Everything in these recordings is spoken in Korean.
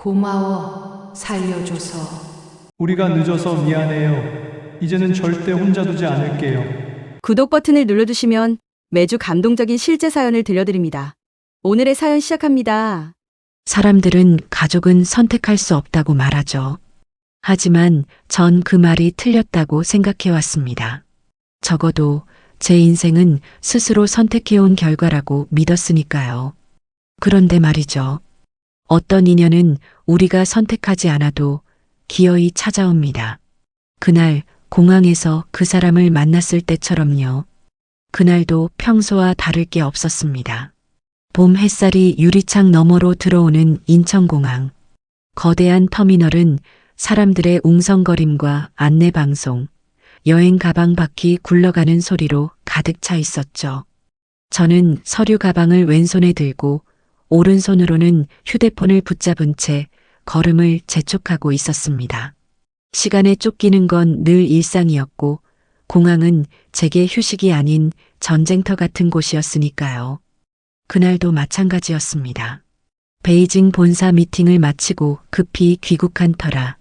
고마워. 살려줘서. 우리가 늦어서 미안해요. 이제는 절대 혼자 두지 않을게요. 구독 버튼을 눌러주시면 매주 감동적인 실제 사연을 들려드립니다. 오늘의 사연 시작합니다. 사람들은 가족은 선택할 수 없다고 말하죠. 하지만 전 그 말이 틀렸다고 생각해왔습니다. 적어도 제 인생은 스스로 선택해온 결과라고 믿었으니까요. 그런데 말이죠. 어떤 인연은 우리가 선택하지 않아도 기어이 찾아옵니다. 그날 공항에서 그 사람을 만났을 때처럼요. 그날도 평소와 다를 게 없었습니다. 봄 햇살이 유리창 너머로 들어오는 인천공항. 거대한 터미널은 사람들의 웅성거림과 안내방송, 여행 가방 바퀴 굴러가는 소리로 가득 차 있었죠. 저는 서류 가방을 왼손에 들고 오른손으로는 휴대폰을 붙잡은 채 걸음을 재촉하고 있었습니다. 시간에 쫓기는 건 늘 일상이었고 공항은 제게 휴식이 아닌 전쟁터 같은 곳이었으니까요. 그날도 마찬가지였습니다. 베이징 본사 미팅을 마치고 급히 귀국한 터라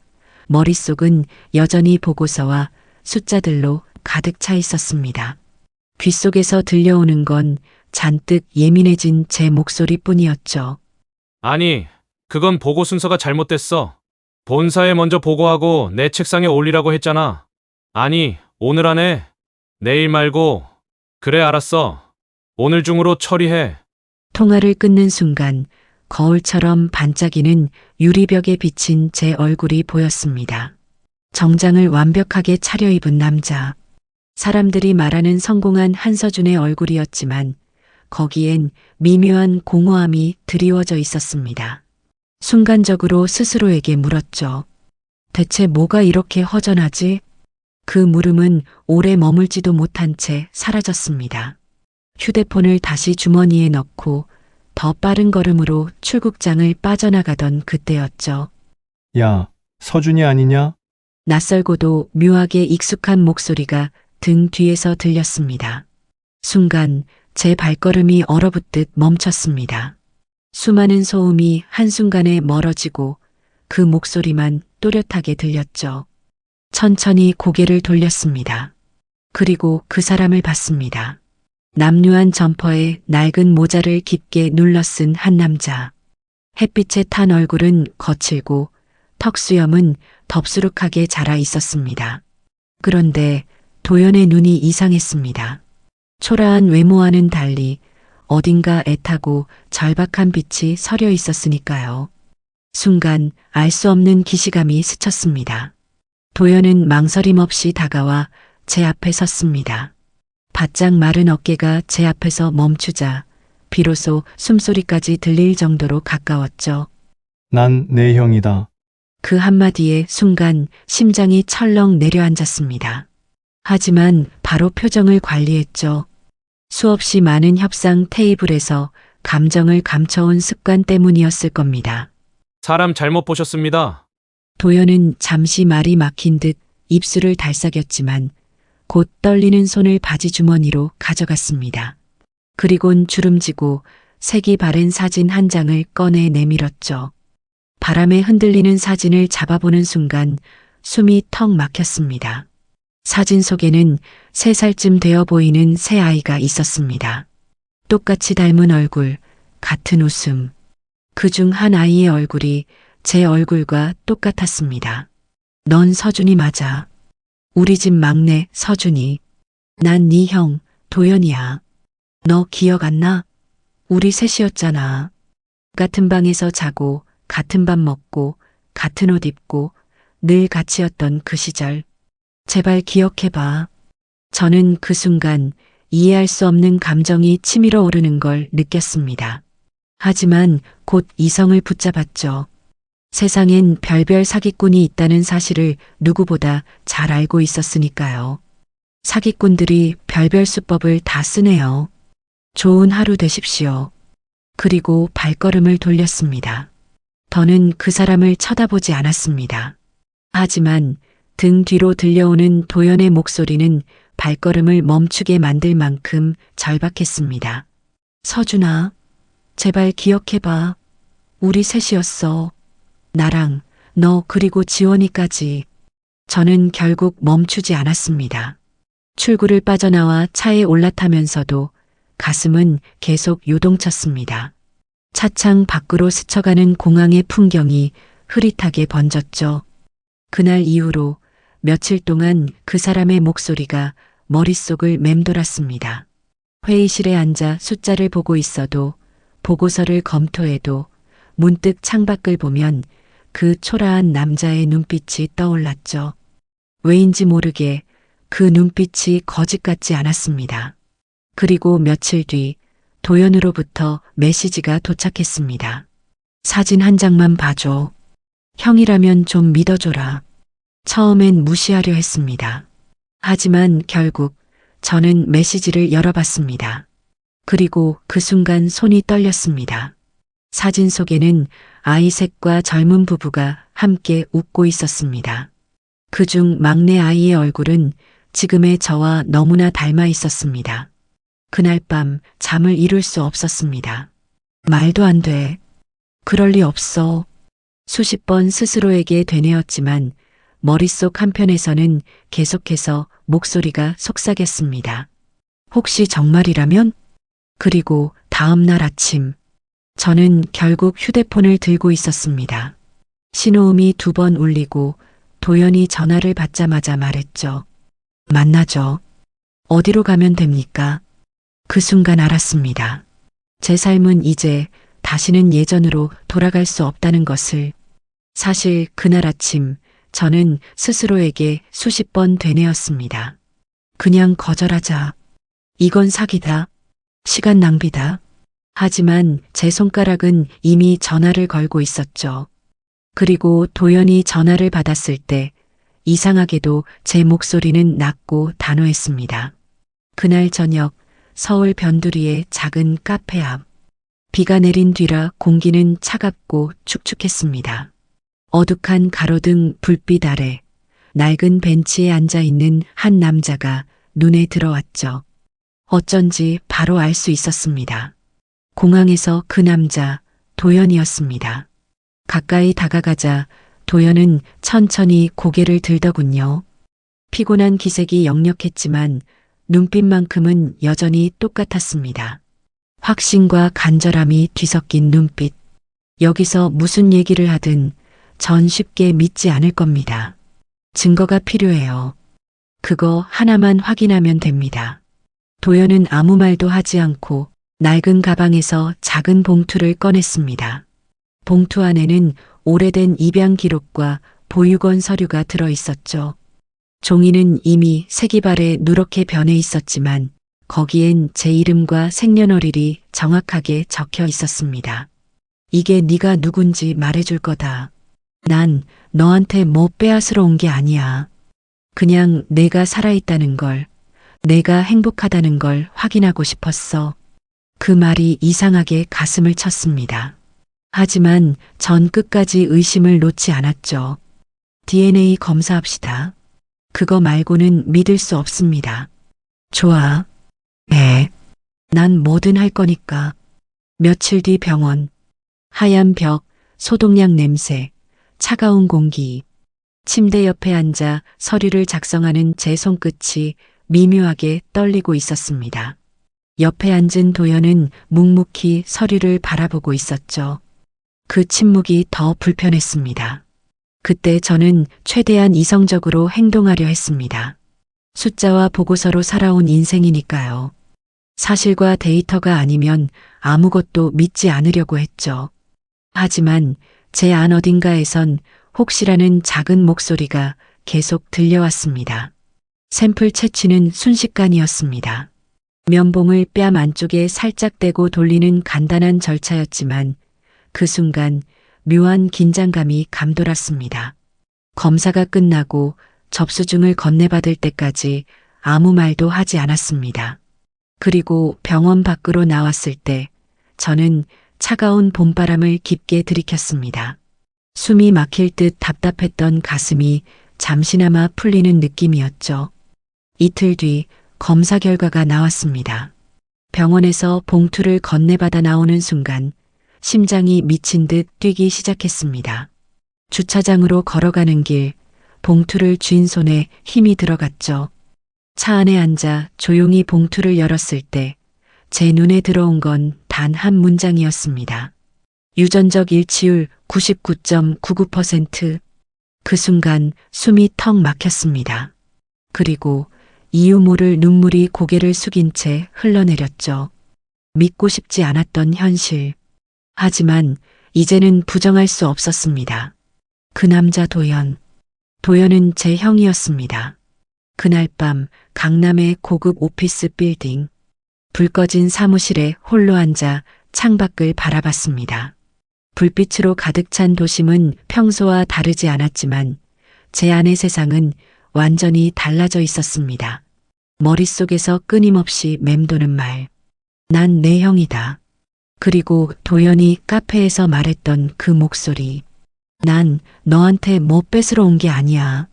머릿속은 여전히 보고서와 숫자들로 가득 차 있었습니다. 귓속에서 들려오는 건 잔뜩 예민해진 제 목소리뿐이었죠. 아니, 그건 보고 순서가 잘못됐어. 본사에 먼저 보고하고 내 책상에 올리라고 했잖아. 아니, 오늘 안에. 내일 말고. 그래, 알았어. 오늘 중으로 처리해. 통화를 끊는 순간 거울처럼 반짝이는 유리벽에 비친 제 얼굴이 보였습니다. 정장을 완벽하게 차려입은 남자. 사람들이 말하는 성공한 한서준의 얼굴이었지만 거기엔 미묘한 공허함이 드리워져 있었습니다. 순간적으로 스스로에게 물었죠. 대체 뭐가 이렇게 허전하지? 그 물음은 오래 머물지도 못한 채 사라졌습니다. 휴대폰을 다시 주머니에 넣고 더 빠른 걸음으로 출국장을 빠져나가던 그때였죠. 야, 서준이 아니냐? 낯설고도 묘하게 익숙한 목소리가 등 뒤에서 들렸습니다. 순간 제 발걸음이 얼어붙듯 멈췄습니다. 수많은 소음이 한순간에 멀어지고 그 목소리만 또렷하게 들렸죠. 천천히 고개를 돌렸습니다. 그리고 그 사람을 봤습니다. 남루한 점퍼에 낡은 모자를 깊게 눌러 쓴 한 남자. 햇빛에 탄 얼굴은 거칠고 턱수염은 덥수룩하게 자라 있었습니다. 그런데 도연의 눈이 이상했습니다. 초라한 외모와는 달리 어딘가 애타고 절박한 빛이 서려 있었으니까요. 순간 알 수 없는 기시감이 스쳤습니다. 도연은 망설임 없이 다가와 제 앞에 섰습니다. 바짝 마른 어깨가 제 앞에서 멈추자 비로소 숨소리까지 들릴 정도로 가까웠죠. 난 내 형이다. 그 한마디에 순간 심장이 철렁 내려앉았습니다. 하지만 바로 표정을 관리했죠. 수없이 많은 협상 테이블에서 감정을 감춰온 습관 때문이었을 겁니다. 사람 잘못 보셨습니다. 도연은 잠시 말이 막힌 듯 입술을 달싹였지만 곧 떨리는 손을 바지 주머니로 가져갔습니다. 그리곤 주름지고 색이 바랜 사진 한 장을 꺼내 내밀었죠. 바람에 흔들리는 사진을 잡아보는 순간 숨이 턱 막혔습니다. 사진 속에는 3살쯤 되어 보이는 새 아이가 있었습니다. 똑같이 닮은 얼굴, 같은 웃음. 그중 한 아이의 얼굴이 제 얼굴과 똑같았습니다. 넌 서준이 맞아. 우리 집 막내 서준이. 난 네 형 도연이야. 너 기억 안 나? 우리 셋이었잖아. 같은 방에서 자고 같은 밥 먹고 같은 옷 입고 늘 같이였던 그 시절. 제발 기억해봐. 저는 그 순간 이해할 수 없는 감정이 치밀어 오르는 걸 느꼈습니다. 하지만 곧 이성을 붙잡았죠. 세상엔 별별 사기꾼이 있다는 사실을 누구보다 잘 알고 있었으니까요. 사기꾼들이 별별 수법을 다 쓰네요. 좋은 하루 되십시오. 그리고 발걸음을 돌렸습니다. 더는 그 사람을 쳐다보지 않았습니다. 하지만 등 뒤로 들려오는 도연의 목소리는 발걸음을 멈추게 만들 만큼 절박했습니다. 서준아, 제발 기억해봐. 우리 셋이었어. 나랑 너 그리고 지원이까지. 저는 결국 멈추지 않았습니다. 출구를 빠져나와 차에 올라타면서도 가슴은 계속 요동쳤습니다. 차창 밖으로 스쳐가는 공항의 풍경이 흐릿하게 번졌죠. 그날 이후로 며칠 동안 그 사람의 목소리가 머릿속을 맴돌았습니다. 회의실에 앉아 숫자를 보고 있어도, 보고서를 검토해도, 문득 창밖을 보면 그 초라한 남자의 눈빛이 떠올랐죠. 왜인지 모르게 그 눈빛이 거짓 같지 않았습니다. 그리고 며칠 뒤 도연으로부터 메시지가 도착했습니다. 사진 한 장만 봐줘. 형이라면 좀 믿어줘라. 처음엔 무시하려 했습니다. 하지만 결국 저는 메시지를 열어봤습니다. 그리고 그 순간 손이 떨렸습니다. 사진 속에는 아이셋과 젊은 부부가 함께 웃고 있었습니다. 그중 막내 아이의 얼굴은 지금의 저와 너무나 닮아 있었습니다. 그날 밤 잠을 이룰 수 없었습니다. 말도 안 돼. 그럴 리 없어. 수십 번 스스로에게 되뇌었지만 머릿속 한편에서는 계속해서 목소리가 속삭였습니다. 혹시 정말이라면? 그리고 다음 날 아침, 저는 결국 휴대폰을 들고 있었습니다. 신호음이 2번 울리고 도연이 전화를 받자마자 말했죠. 만나죠. 어디로 가면 됩니까? 그 순간 알았습니다. 제 삶은 이제 다시는 예전으로 돌아갈 수 없다는 것을. 사실 그날 아침 저는 스스로에게 수십 번 되뇌었습니다. 그냥 거절하자. 이건 사기다. 시간 낭비다. 하지만 제 손가락은 이미 전화를 걸고 있었죠. 그리고 도연이 전화를 받았을 때 이상하게도 제 목소리는 낮고 단호했습니다. 그날 저녁 서울 변두리의 작은 카페 앞. 비가 내린 뒤라 공기는 차갑고 축축했습니다. 어둑한 가로등 불빛 아래 낡은 벤치에 앉아 있는 한 남자가 눈에 들어왔죠. 어쩐지 바로 알 수 있었습니다. 공항에서 그 남자, 도연이었습니다. 가까이 다가가자 도연은 천천히 고개를 들더군요. 피곤한 기색이 역력했지만 눈빛만큼은 여전히 똑같았습니다. 확신과 간절함이 뒤섞인 눈빛. 여기서 무슨 얘기를 하든 전 쉽게 믿지 않을 겁니다. 증거가 필요해요. 그거 하나만 확인하면 됩니다. 도연은 아무 말도 하지 않고 낡은 가방에서 작은 봉투를 꺼냈습니다. 봉투 안에는 오래된 입양 기록과 보육원 서류가 들어 있었죠. 종이는 이미 색이발에 누렇게 변해 있었지만 거기엔 제 이름과 생년월일이 정확하게 적혀 있었습니다. 이게 네가 누군지 말해줄 거다. 난 너한테 뭐 빼앗으러 온 게 아니야. 그냥 내가 살아있다는 걸, 내가 행복하다는 걸 확인하고 싶었어. 그 말이 이상하게 가슴을 쳤습니다. 하지만 전 끝까지 의심을 놓지 않았죠. DNA 검사합시다. 그거 말고는 믿을 수 없습니다. 좋아. 네. 난 뭐든 할 거니까. 며칠 뒤 병원. 하얀 벽, 소독약 냄새, 차가운 공기. 침대 옆에 앉아 서류를 작성하는 제 손끝이 미묘하게 떨리고 있었습니다. 옆에 앉은 도연은 묵묵히 서류를 바라보고 있었죠. 그 침묵이 더 불편했습니다. 그때 저는 최대한 이성적으로 행동하려 했습니다. 숫자와 보고서로 살아온 인생이니까요. 사실과 데이터가 아니면 아무것도 믿지 않으려고 했죠. 하지만 제 안 어딘가에선 혹시라는 작은 목소리가 계속 들려왔습니다. 샘플 채취는 순식간이었습니다. 면봉을 뺨 안쪽에 살짝 대고 돌리는 간단한 절차였지만 그 순간 묘한 긴장감이 감돌았습니다. 검사가 끝나고 접수증을 건네받을 때까지 아무 말도 하지 않았습니다. 그리고 병원 밖으로 나왔을 때 저는 차가운 봄바람을 깊게 들이켰습니다. 숨이 막힐 듯 답답했던 가슴이 잠시나마 풀리는 느낌이었죠. 이틀 뒤 검사 결과가 나왔습니다. 병원에서 봉투를 건네받아 나오는 순간 심장이 미친 듯 뛰기 시작했습니다. 주차장으로 걸어가는 길, 봉투를 쥔 손에 힘이 들어갔죠. 차 안에 앉아 조용히 봉투를 열었을 때 제 눈에 들어온 건 단 한 문장이었습니다. 유전적 일치율 99.99%. 그 순간 숨이 턱 막혔습니다. 그리고 이유 모를 눈물이 고개를 숙인 채 흘러내렸죠. 믿고 싶지 않았던 현실. 하지만 이제는 부정할 수 없었습니다. 그 남자 도연. 도연은 제 형이었습니다. 그날 밤 강남의 고급 오피스 빌딩. 불 꺼진 사무실에 홀로 앉아 창밖을 바라봤습니다. 불빛으로 가득 찬 도심은 평소와 다르지 않았지만 제 안의 세상은 완전히 달라져 있었습니다. 머릿속에서 끊임없이 맴도는 말. 난 내 형이다. 그리고 도연이 카페에서 말했던 그 목소리. 난 너한테 뭐 뺏으러 온 게 아니야.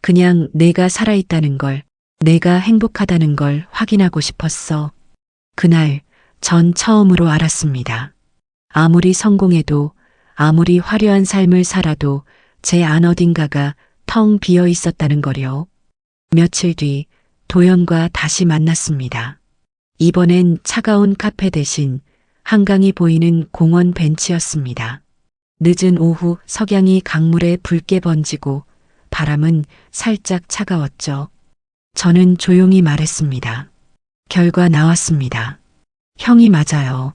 그냥 내가 살아있다는 걸, 내가 행복하다는 걸 확인하고 싶었어. 그날 전 처음으로 알았습니다. 아무리 성공해도, 아무리 화려한 삶을 살아도 제 안 어딘가가 텅 비어 있었다는 거요. 며칠 뒤 도연과 다시 만났습니다. 이번엔 차가운 카페 대신 한강이 보이는 공원 벤치였습니다. 늦은 오후 석양이 강물에 붉게 번지고 바람은 살짝 차가웠죠. 저는 조용히 말했습니다. 결과 나왔습니다. 형이 맞아요.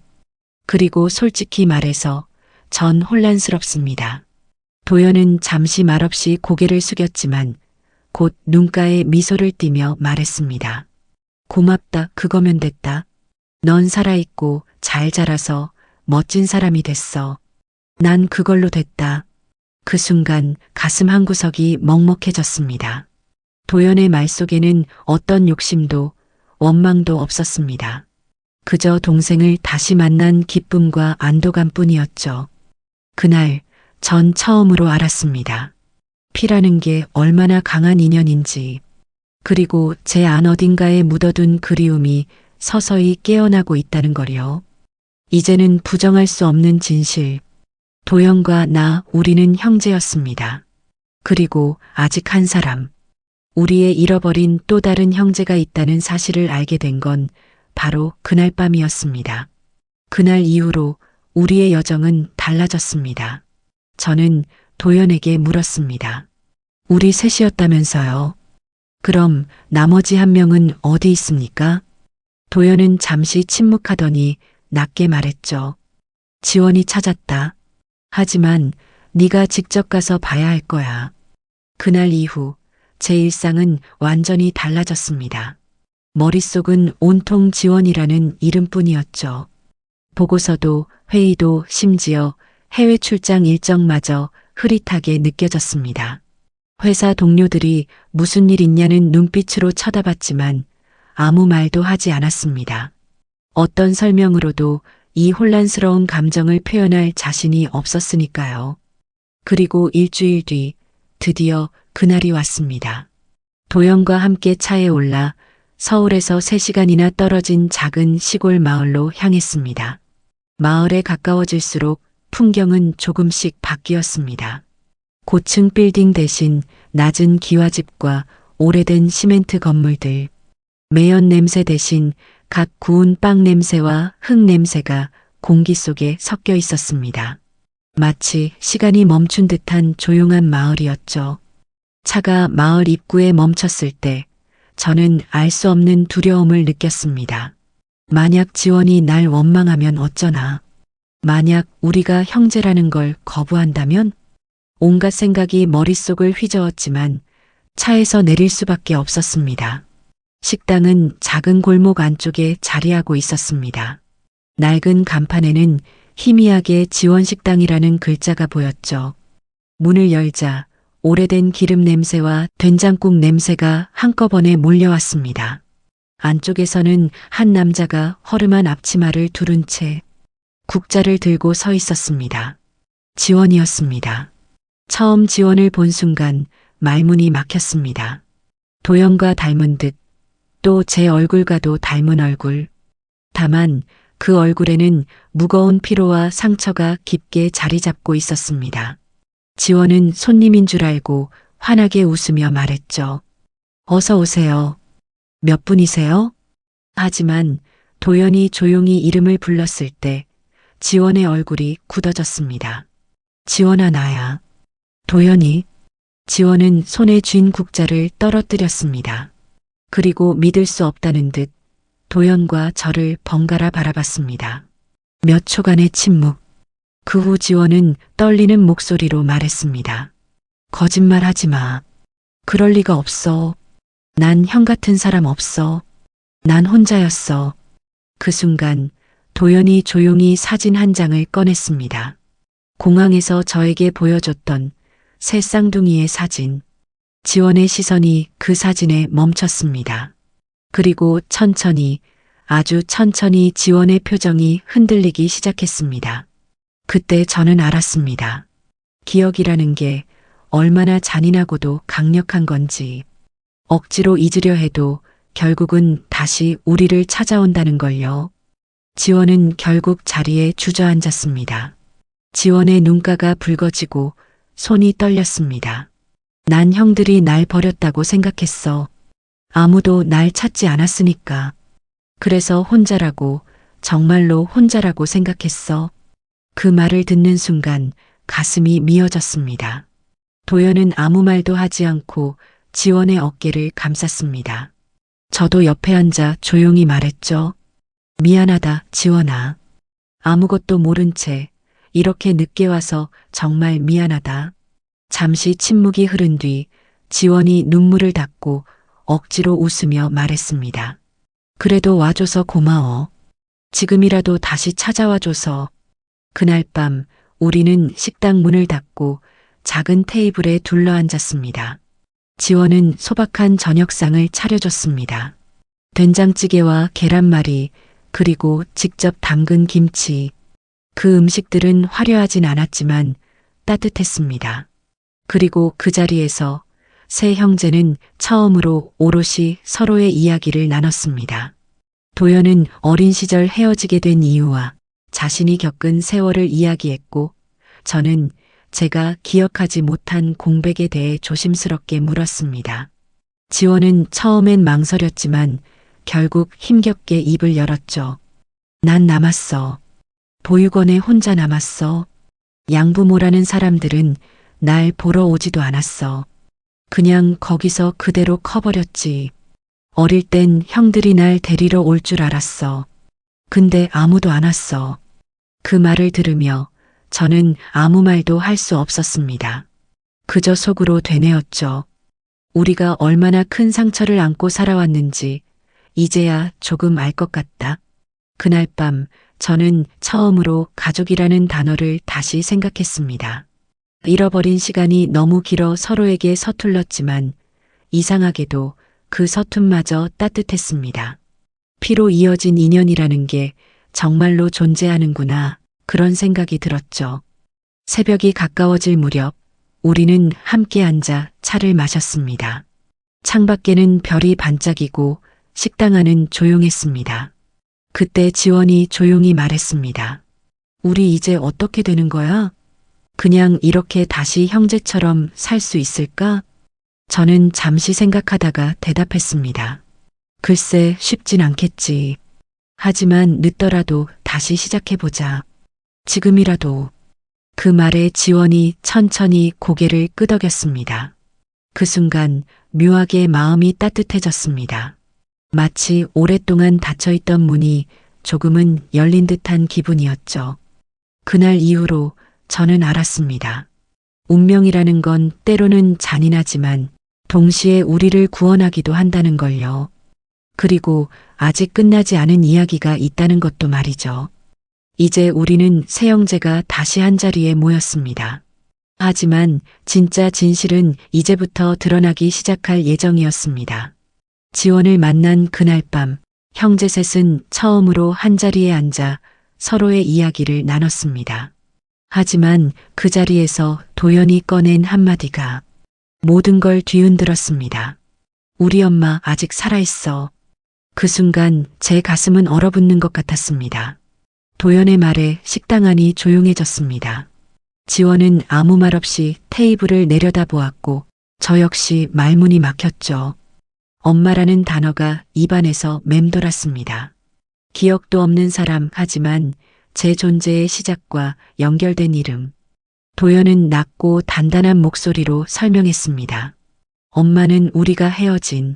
그리고 솔직히 말해서 전 혼란스럽습니다. 도연은 잠시 말없이 고개를 숙였지만 곧 눈가에 미소를 띠며 말했습니다. 고맙다, 그거면 됐다. 넌 살아있고 잘 자라서 멋진 사람이 됐어. 난 그걸로 됐다. 그 순간 가슴 한구석이 먹먹해졌습니다. 도연의 말 속에는 어떤 욕심도 원망도 없었습니다. 그저 동생을 다시 만난 기쁨과 안도감 뿐이었죠. 그날 전 처음으로 알았습니다. 피라는 게 얼마나 강한 인연인지, 그리고 제 안 어딘가에 묻어둔 그리움이 서서히 깨어나고 있다는 거요. 이제는 부정할 수 없는 진실. 도연과 나, 우리는 형제였습니다. 그리고 아직 한 사람. 우리의 잃어버린 또 다른 형제가 있다는 사실을 알게 된 건 바로 그날 밤이었습니다. 그날 이후로 우리의 여정은 달라졌습니다. 저는 도연에게 물었습니다. 우리 셋이었다면서요. 그럼 나머지 한 명은 어디 있습니까? 도연은 잠시 침묵하더니 낮게 말했죠. 지원이 찾았다. 하지만 네가 직접 가서 봐야 할 거야. 그날 이후 제 일상은 완전히 달라졌습니다. 머릿속은 온통 지원이라는 이름뿐이었죠. 보고서도 회의도 심지어 해외 출장 일정마저 흐릿하게 느껴졌습니다. 회사 동료들이 무슨 일 있냐는 눈빛으로 쳐다봤지만 아무 말도 하지 않았습니다. 어떤 설명으로도 이 혼란스러운 감정을 표현할 자신이 없었으니까요. 그리고 일주일 뒤 드디어 그날이 왔습니다. 도연과 함께 차에 올라 서울에서 3시간이나 떨어진 작은 시골 마을로 향했습니다. 마을에 가까워질수록 풍경은 조금씩 바뀌었습니다. 고층 빌딩 대신 낮은 기와집과 오래된 시멘트 건물들, 매연 냄새 대신 갓 구운 빵 냄새와 흙 냄새가 공기 속에 섞여 있었습니다. 마치 시간이 멈춘 듯한 조용한 마을이었죠. 차가 마을 입구에 멈췄을 때 저는 알 수 없는 두려움을 느꼈습니다. 만약 지원이 날 원망하면 어쩌나. 만약 우리가 형제라는 걸 거부한다면? 온갖 생각이 머릿속을 휘저었지만 차에서 내릴 수밖에 없었습니다. 식당은 작은 골목 안쪽에 자리하고 있었습니다. 낡은 간판에는 희미하게 지원식당이라는 글자가 보였죠. 문을 열자 오래된 기름 냄새와 된장국 냄새가 한꺼번에 몰려왔습니다. 안쪽에서는 한 남자가 허름한 앞치마를 두른 채 국자를 들고 서 있었습니다. 지원이었습니다. 처음 지원을 본 순간 말문이 막혔습니다. 도연과 닮은 듯 또 제 얼굴과도 닮은 얼굴. 다만 그 얼굴에는 무거운 피로와 상처가 깊게 자리 잡고 있었습니다. 지원은 손님인 줄 알고 환하게 웃으며 말했죠. 어서 오세요. 몇 분이세요? 하지만 도연이 조용히 이름을 불렀을 때 지원의 얼굴이 굳어졌습니다. 지원아, 나야. 도연이. 지원은 손에 쥔 국자를 떨어뜨렸습니다. 그리고 믿을 수 없다는 듯 도연과 저를 번갈아 바라봤습니다. 몇 초간의 침묵. 그 후 지원은 떨리는 목소리로 말했습니다. 거짓말하지 마. 그럴 리가 없어. 난 형 같은 사람 없어. 난 혼자였어. 그 순간 도연이 조용히 사진 한 장을 꺼냈습니다. 공항에서 저에게 보여줬던 새 쌍둥이의 사진. 지원의 시선이 그 사진에 멈췄습니다. 그리고 천천히, 아주 천천히 지원의 표정이 흔들리기 시작했습니다. 그때 저는 알았습니다. 기억이라는 게 얼마나 잔인하고도 강력한 건지, 억지로 잊으려 해도 결국은 다시 우리를 찾아온다는 걸요. 지원은 결국 자리에 주저앉았습니다. 지원의 눈가가 붉어지고 손이 떨렸습니다. 난 형들이 날 버렸다고 생각했어. 아무도 날 찾지 않았으니까. 그래서 혼자라고, 정말로 혼자라고 생각했어. 그 말을 듣는 순간 가슴이 미어졌습니다. 도연은 아무 말도 하지 않고 지원의 어깨를 감쌌습니다. 저도 옆에 앉아 조용히 말했죠. 미안하다, 지원아. 아무것도 모른 채 이렇게 늦게 와서 정말 미안하다. 잠시 침묵이 흐른 뒤 지원이 눈물을 닦고 억지로 웃으며 말했습니다. 그래도 와줘서 고마워. 지금이라도 다시 찾아와줘서. 그날 밤 우리는 식당 문을 닫고 작은 테이블에 둘러앉았습니다. 지원은 소박한 저녁상을 차려줬습니다. 된장찌개와 계란말이, 그리고 직접 담근 김치. 그 음식들은 화려하진 않았지만 따뜻했습니다. 그리고 그 자리에서 세 형제는 처음으로 오롯이 서로의 이야기를 나눴습니다. 도연은 어린 시절 헤어지게 된 이유와 자신이 겪은 세월을 이야기했고, 저는 제가 기억하지 못한 공백에 대해 조심스럽게 물었습니다. 지원은 처음엔 망설였지만 결국 힘겹게 입을 열었죠. 난 남았어. 보육원에 혼자 남았어. 양부모라는 사람들은 날 보러 오지도 않았어. 그냥 거기서 그대로 커버렸지. 어릴 땐 형들이 날 데리러 올 줄 알았어. 근데 아무도 안 왔어. 그 말을 들으며 저는 아무 말도 할 수 없었습니다. 그저 속으로 되뇌었죠. 우리가 얼마나 큰 상처를 안고 살아왔는지 이제야 조금 알 것 같다. 그날 밤 저는 처음으로 가족이라는 단어를 다시 생각했습니다. 잃어버린 시간이 너무 길어 서로에게 서툴렀지만 이상하게도 그 서툰마저 따뜻했습니다. 피로 이어진 인연이라는 게 정말로 존재하는구나, 그런 생각이 들었죠. 새벽이 가까워질 무렵 우리는 함께 앉아 차를 마셨습니다. 창밖에는 별이 반짝이고 식당 안은 조용했습니다. 그때 지원이 조용히 말했습니다. 우리 이제 어떻게 되는 거야? 그냥 이렇게 다시 형제처럼 살 수 있을까? 저는 잠시 생각하다가 대답했습니다. 글쎄, 쉽진 않겠지. 하지만 늦더라도 다시 시작해보자. 지금이라도. 그 말에 지원이 천천히 고개를 끄덕였습니다. 그 순간 묘하게 마음이 따뜻해졌습니다. 마치 오랫동안 닫혀있던 문이 조금은 열린 듯한 기분이었죠. 그날 이후로 저는 알았습니다. 운명이라는 건 때로는 잔인하지만 동시에 우리를 구원하기도 한다는 걸요. 그리고 아직 끝나지 않은 이야기가 있다는 것도 말이죠. 이제 우리는 세 형제가 다시 한자리에 모였습니다. 하지만 진짜 진실은 이제부터 드러나기 시작할 예정이었습니다. 지원을 만난 그날 밤 형제 셋은 처음으로 한자리에 앉아 서로의 이야기를 나눴습니다. 하지만 그 자리에서 도연이 꺼낸 한마디가 모든 걸 뒤흔들었습니다. 우리 엄마 아직 살아있어. 그 순간 제 가슴은 얼어붙는 것 같았습니다. 도연의 말에 식당 안이 조용해졌습니다. 지원은 아무 말 없이 테이블을 내려다보았고 저 역시 말문이 막혔죠. 엄마라는 단어가 입안에서 맴돌았습니다. 기억도 없는 사람 하지만 제 존재의 시작과 연결된 이름. 도연은 낮고 단단한 목소리로 설명했습니다. 엄마는 우리가 헤어진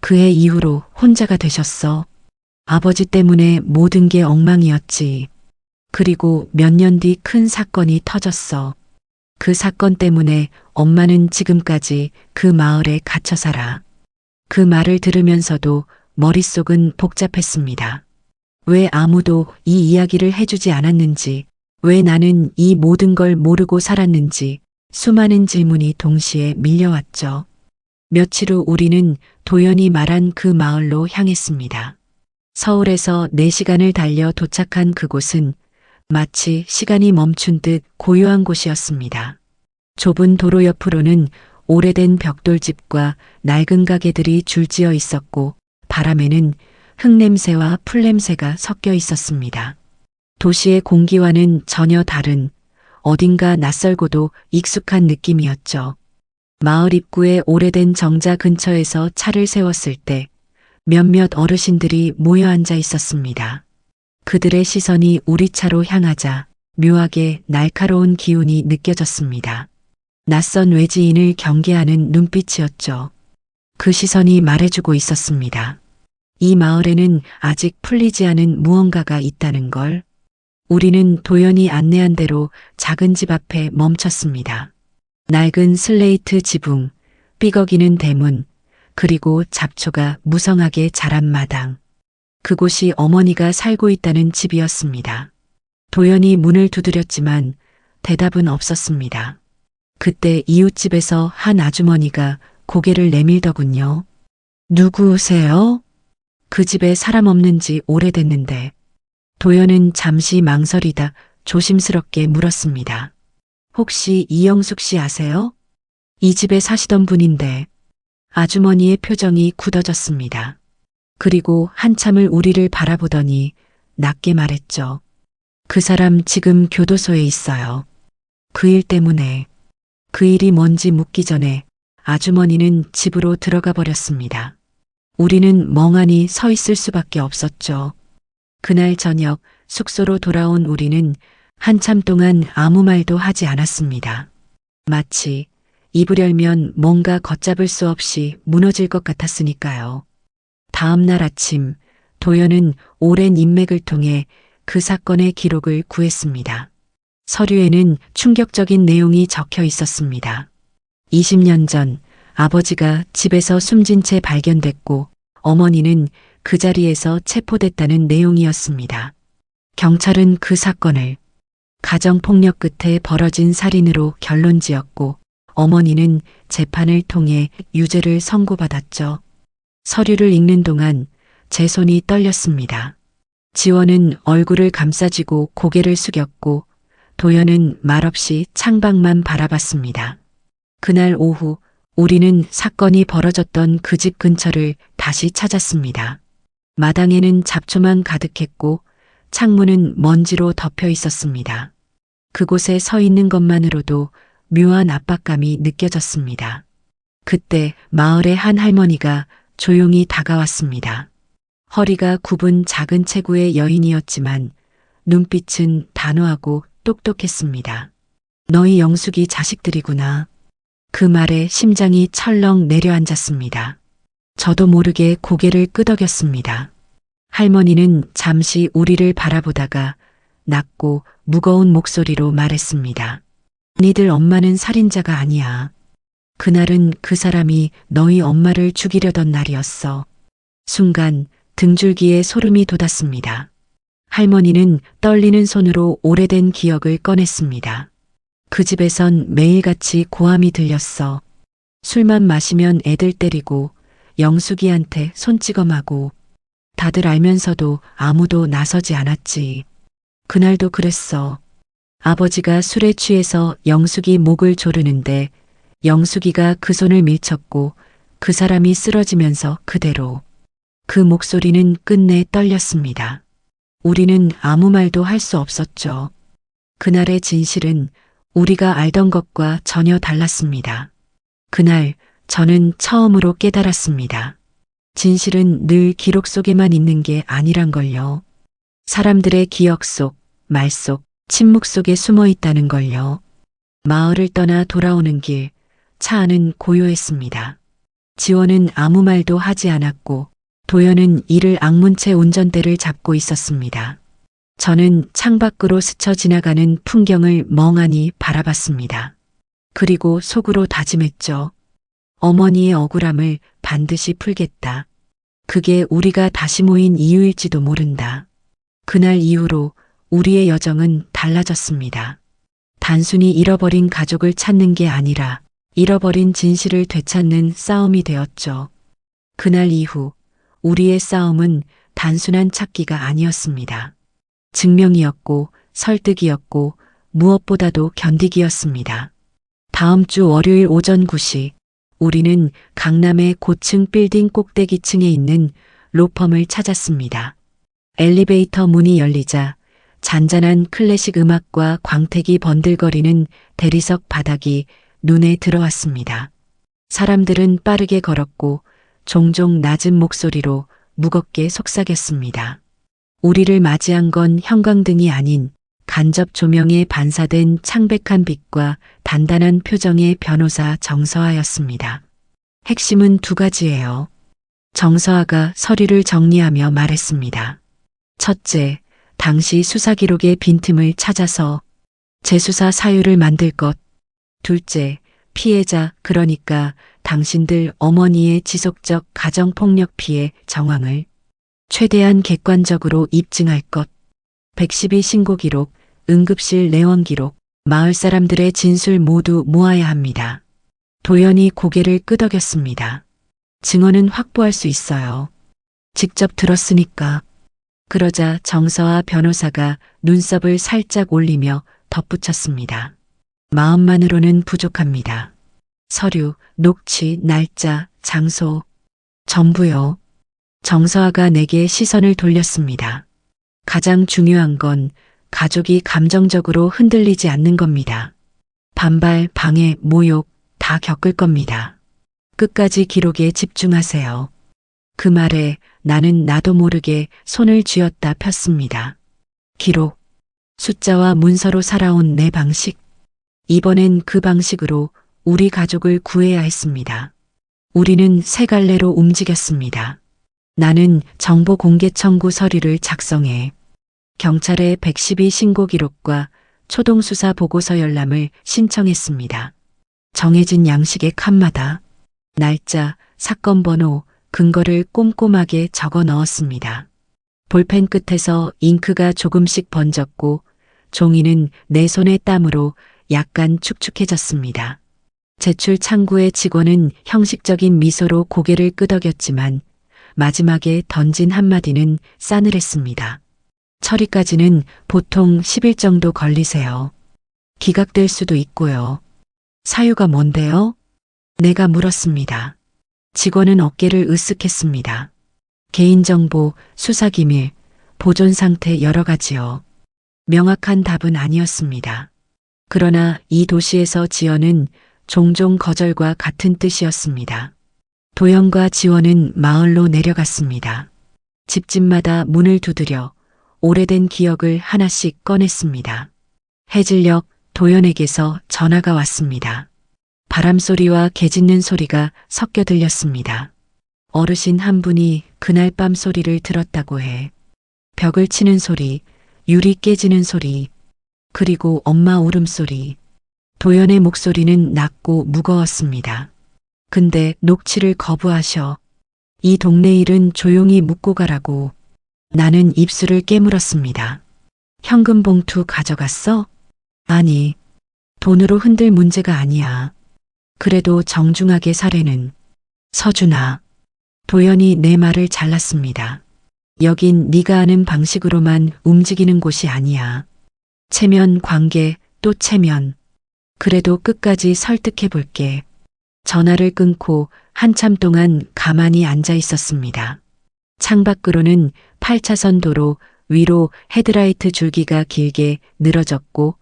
그해 이후로 혼자가 되셨어. 아버지 때문에 모든 게 엉망이었지. 그리고 몇 년 뒤 큰 사건이 터졌어. 그 사건 때문에 엄마는 지금까지 그 마을에 갇혀 살아. 그 말을 들으면서도 머릿속은 복잡했습니다. 왜 아무도 이 이야기를 해주지 않았는지, 왜 나는 이 모든 걸 모르고 살았는지 수많은 질문이 동시에 밀려왔죠. 며칠 후 우리는 도연이 말한 그 마을로 향했습니다. 서울에서 4시간을 달려 도착한 그곳은 마치 시간이 멈춘 듯 고요한 곳이었습니다. 좁은 도로 옆으로는 오래된 벽돌집과 낡은 가게들이 줄지어 있었고 바람에는 흙냄새와 풀냄새가 섞여 있었습니다. 도시의 공기와는 전혀 다른 어딘가 낯설고도 익숙한 느낌이었죠. 마을 입구의 오래된 정자 근처에서 차를 세웠을 때 몇몇 어르신들이 모여 앉아 있었습니다. 그들의 시선이 우리 차로 향하자 묘하게 날카로운 기운이 느껴졌습니다. 낯선 외지인을 경계하는 눈빛이었죠. 그 시선이 말해주고 있었습니다. 이 마을에는 아직 풀리지 않은 무언가가 있다는 걸. 우리는 도연이 안내한 대로 작은 집 앞에 멈췄습니다. 낡은 슬레이트 지붕, 삐걱이는 대문, 그리고 잡초가 무성하게 자란 마당. 그곳이 어머니가 살고 있다는 집이었습니다. 도연이 문을 두드렸지만 대답은 없었습니다. 그때 이웃집에서 한 아주머니가 고개를 내밀더군요. 누구세요? 그 집에 사람 없는지 오래됐는데. 도연은 잠시 망설이다 조심스럽게 물었습니다. 혹시 이영숙 씨 아세요? 이 집에 사시던 분인데. 아주머니의 표정이 굳어졌습니다. 그리고 한참을 우리를 바라보더니 낮게 말했죠. 그 사람 지금 교도소에 있어요. 그 일 때문에. 그 일이 뭔지 묻기 전에 아주머니는 집으로 들어가 버렸습니다. 우리는 멍하니 서 있을 수밖에 없었죠. 그날 저녁 숙소로 돌아온 우리는 한참 동안 아무 말도 하지 않았습니다. 마치 입을 열면 뭔가 걷잡을 수 없이 무너질 것 같았으니까요. 다음 날 아침 도연은 오랜 인맥을 통해 그 사건의 기록을 구했습니다. 서류에는 충격적인 내용이 적혀 있었습니다. 20년 전 아버지가 집에서 숨진 채 발견됐고 어머니는 그 자리에서 체포됐다는 내용이었습니다. 경찰은 그 사건을 가정폭력 끝에 벌어진 살인으로 결론지었고 어머니는 재판을 통해 유죄를 선고받았죠. 서류를 읽는 동안 제 손이 떨렸습니다. 지원은 얼굴을 감싸쥐고 고개를 숙였고 도연은 말없이 창밖만 바라봤습니다. 그날 오후 우리는 사건이 벌어졌던 그 집 근처를 다시 찾았습니다. 마당에는 잡초만 가득했고 창문은 먼지로 덮여 있었습니다. 그곳에 서 있는 것만으로도 묘한 압박감이 느껴졌습니다. 그때 마을의 한 할머니가 조용히 다가왔습니다. 허리가 굽은 작은 체구의 여인이었지만 눈빛은 단호하고 똑똑했습니다. 너희 영숙이 자식들이구나. 그 말에 심장이 철렁 내려앉았습니다. 저도 모르게 고개를 끄덕였습니다. 할머니는 잠시 우리를 바라보다가 낮고 무거운 목소리로 말했습니다. 니들 엄마는 살인자가 아니야. 그날은 그 사람이 너희 엄마를 죽이려던 날이었어. 순간 등줄기에 소름이 돋았습니다. 할머니는 떨리는 손으로 오래된 기억을 꺼냈습니다. 그 집에선 매일같이 고함이 들렸어. 술만 마시면 애들 때리고 영숙이한테 손찌검하고 다들 알면서도 아무도 나서지 않았지. 그날도 그랬어. 아버지가 술에 취해서 영숙이 목을 조르는데 영숙이가 그 손을 밀쳤고 그 사람이 쓰러지면서 그대로. 그 목소리는 끝내 떨렸습니다. 우리는 아무 말도 할 수 없었죠. 그날의 진실은 우리가 알던 것과 전혀 달랐습니다. 그날 저는 처음으로 깨달았습니다. 진실은 늘 기록 속에만 있는 게 아니란 걸요. 사람들의 기억 속, 말 속, 침묵 속에 숨어 있다는 걸요. 마을을 떠나 돌아오는 길, 차 안은 고요했습니다. 지원은 아무 말도 하지 않았고 도연은 이를 악문 채 운전대를 잡고 있었습니다. 저는 창밖으로 스쳐 지나가는 풍경을 멍하니 바라봤습니다. 그리고 속으로 다짐했죠. 어머니의 억울함을 반드시 풀겠다. 그게 우리가 다시 모인 이유일지도 모른다. 그날 이후로 우리의 여정은 달라졌습니다. 단순히 잃어버린 가족을 찾는 게 아니라 잃어버린 진실을 되찾는 싸움이 되었죠. 그날 이후 우리의 싸움은 단순한 찾기가 아니었습니다. 증명이었고 설득이었고 무엇보다도 견디기였습니다. 다음 주 월요일 오전 9시 우리는 강남의 고층 빌딩 꼭대기층에 있는 로펌을 찾았습니다. 엘리베이터 문이 열리자 잔잔한 클래식 음악과 광택이 번들거리는 대리석 바닥이 눈에 들어왔습니다. 사람들은 빠르게 걸었고 종종 낮은 목소리로 무겁게 속삭였습니다. 우리를 맞이한 건 형광등이 아닌 간접 조명에 반사된 창백한 빛과 단단한 표정의 변호사 정서아였습니다. 핵심은 두 가지예요. 정서아가 서류를 정리하며 말했습니다. 첫째, 당시 수사 기록의 빈틈을 찾아서 재수사 사유를 만들 것. 둘째, 피해자, 그러니까 당신들 어머니의 지속적 가정폭력 피해 정황을 최대한 객관적으로 입증할 것. 112 신고 기록, 응급실 내원 기록, 마을 사람들의 진술 모두 모아야 합니다. 도연이 고개를 끄덕였습니다. 증언은 확보할 수 있어요. 직접 들었으니까. 그러자 정서아 변호사가 눈썹을 살짝 올리며 덧붙였습니다. 마음만으로는 부족합니다. 서류, 녹취, 날짜, 장소, 전부요. 정서아가 내게 시선을 돌렸습니다. 가장 중요한 건 가족이 감정적으로 흔들리지 않는 겁니다. 반발, 방해, 모욕 다 겪을 겁니다. 끝까지 기록에 집중하세요. 그 말에 나는 나도 모르게 손을 쥐었다 폈습니다. 기록, 숫자와 문서로 살아온 내 방식. 이번엔 그 방식으로 우리 가족을 구해야 했습니다. 우리는 세 갈래로 움직였습니다. 나는 정보 공개 청구 서류를 작성해 경찰에 112 신고 기록과 초동수사 보고서 열람을 신청했습니다. 정해진 양식의 칸마다 날짜, 사건 번호, 근거를 꼼꼼하게 적어 넣었습니다. 볼펜 끝에서 잉크가 조금씩 번졌고 종이는 내 손의 땀으로 약간 축축해졌습니다. 제출 창구의 직원은 형식적인 미소로 고개를 끄덕였지만 마지막에 던진 한마디는 싸늘했습니다. 처리까지는 보통 10일 정도 걸리세요. 기각될 수도 있고요. 사유가 뭔데요? 내가 물었습니다. 직원은 어깨를 으쓱했습니다. 개인정보, 수사기밀, 보존 상태 여러 가지요. 명확한 답은 아니었습니다. 그러나 이 도시에서 지연은 종종 거절과 같은 뜻이었습니다. 도연과 지원은 마을로 내려갔습니다. 집집마다 문을 두드려 오래된 기억을 하나씩 꺼냈습니다. 해질녘 도연에게서 전화가 왔습니다. 바람소리와 개 짖는 소리가 섞여 들렸습니다. 어르신 한 분이 그날 밤 소리를 들었다고 해. 벽을 치는 소리, 유리 깨지는 소리, 그리고 엄마 울음소리. 도연의 목소리는 낮고 무거웠습니다. 근데 녹취를 거부하셔. 이 동네 일은 조용히 묻고 가라고. 나는 입술을 깨물었습니다. 현금 봉투 가져갔어? 아니, 돈으로 흔들 문제가 아니야. 그래도 정중하게 사례는. 서준아. 도연이 내 말을 잘랐습니다. 여긴 네가 아는 방식으로만 움직이는 곳이 아니야. 체면 관계 또 체면. 그래도 끝까지 설득해 볼게. 전화를 끊고 한참 동안 가만히 앉아 있었습니다. 창밖으로는 8차선 도로 위로 헤드라이트 줄기가 길게 늘어졌고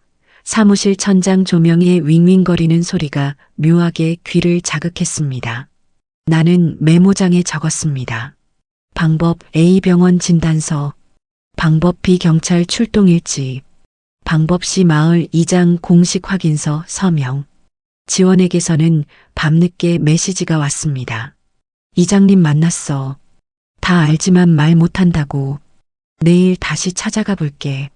사무실 천장 조명의 윙윙거리는 소리가 묘하게 귀를 자극했습니다. 나는 메모장에 적었습니다. 방법 A 병원 진단서, 방법 B 경찰 출동일지, 방법 C 마을 이장 공식 확인서 서명. 지원에게서는 밤늦게 메시지가 왔습니다. 이장님 만났어. 다 알지만 말 못한다고. 내일 다시 찾아가 볼게.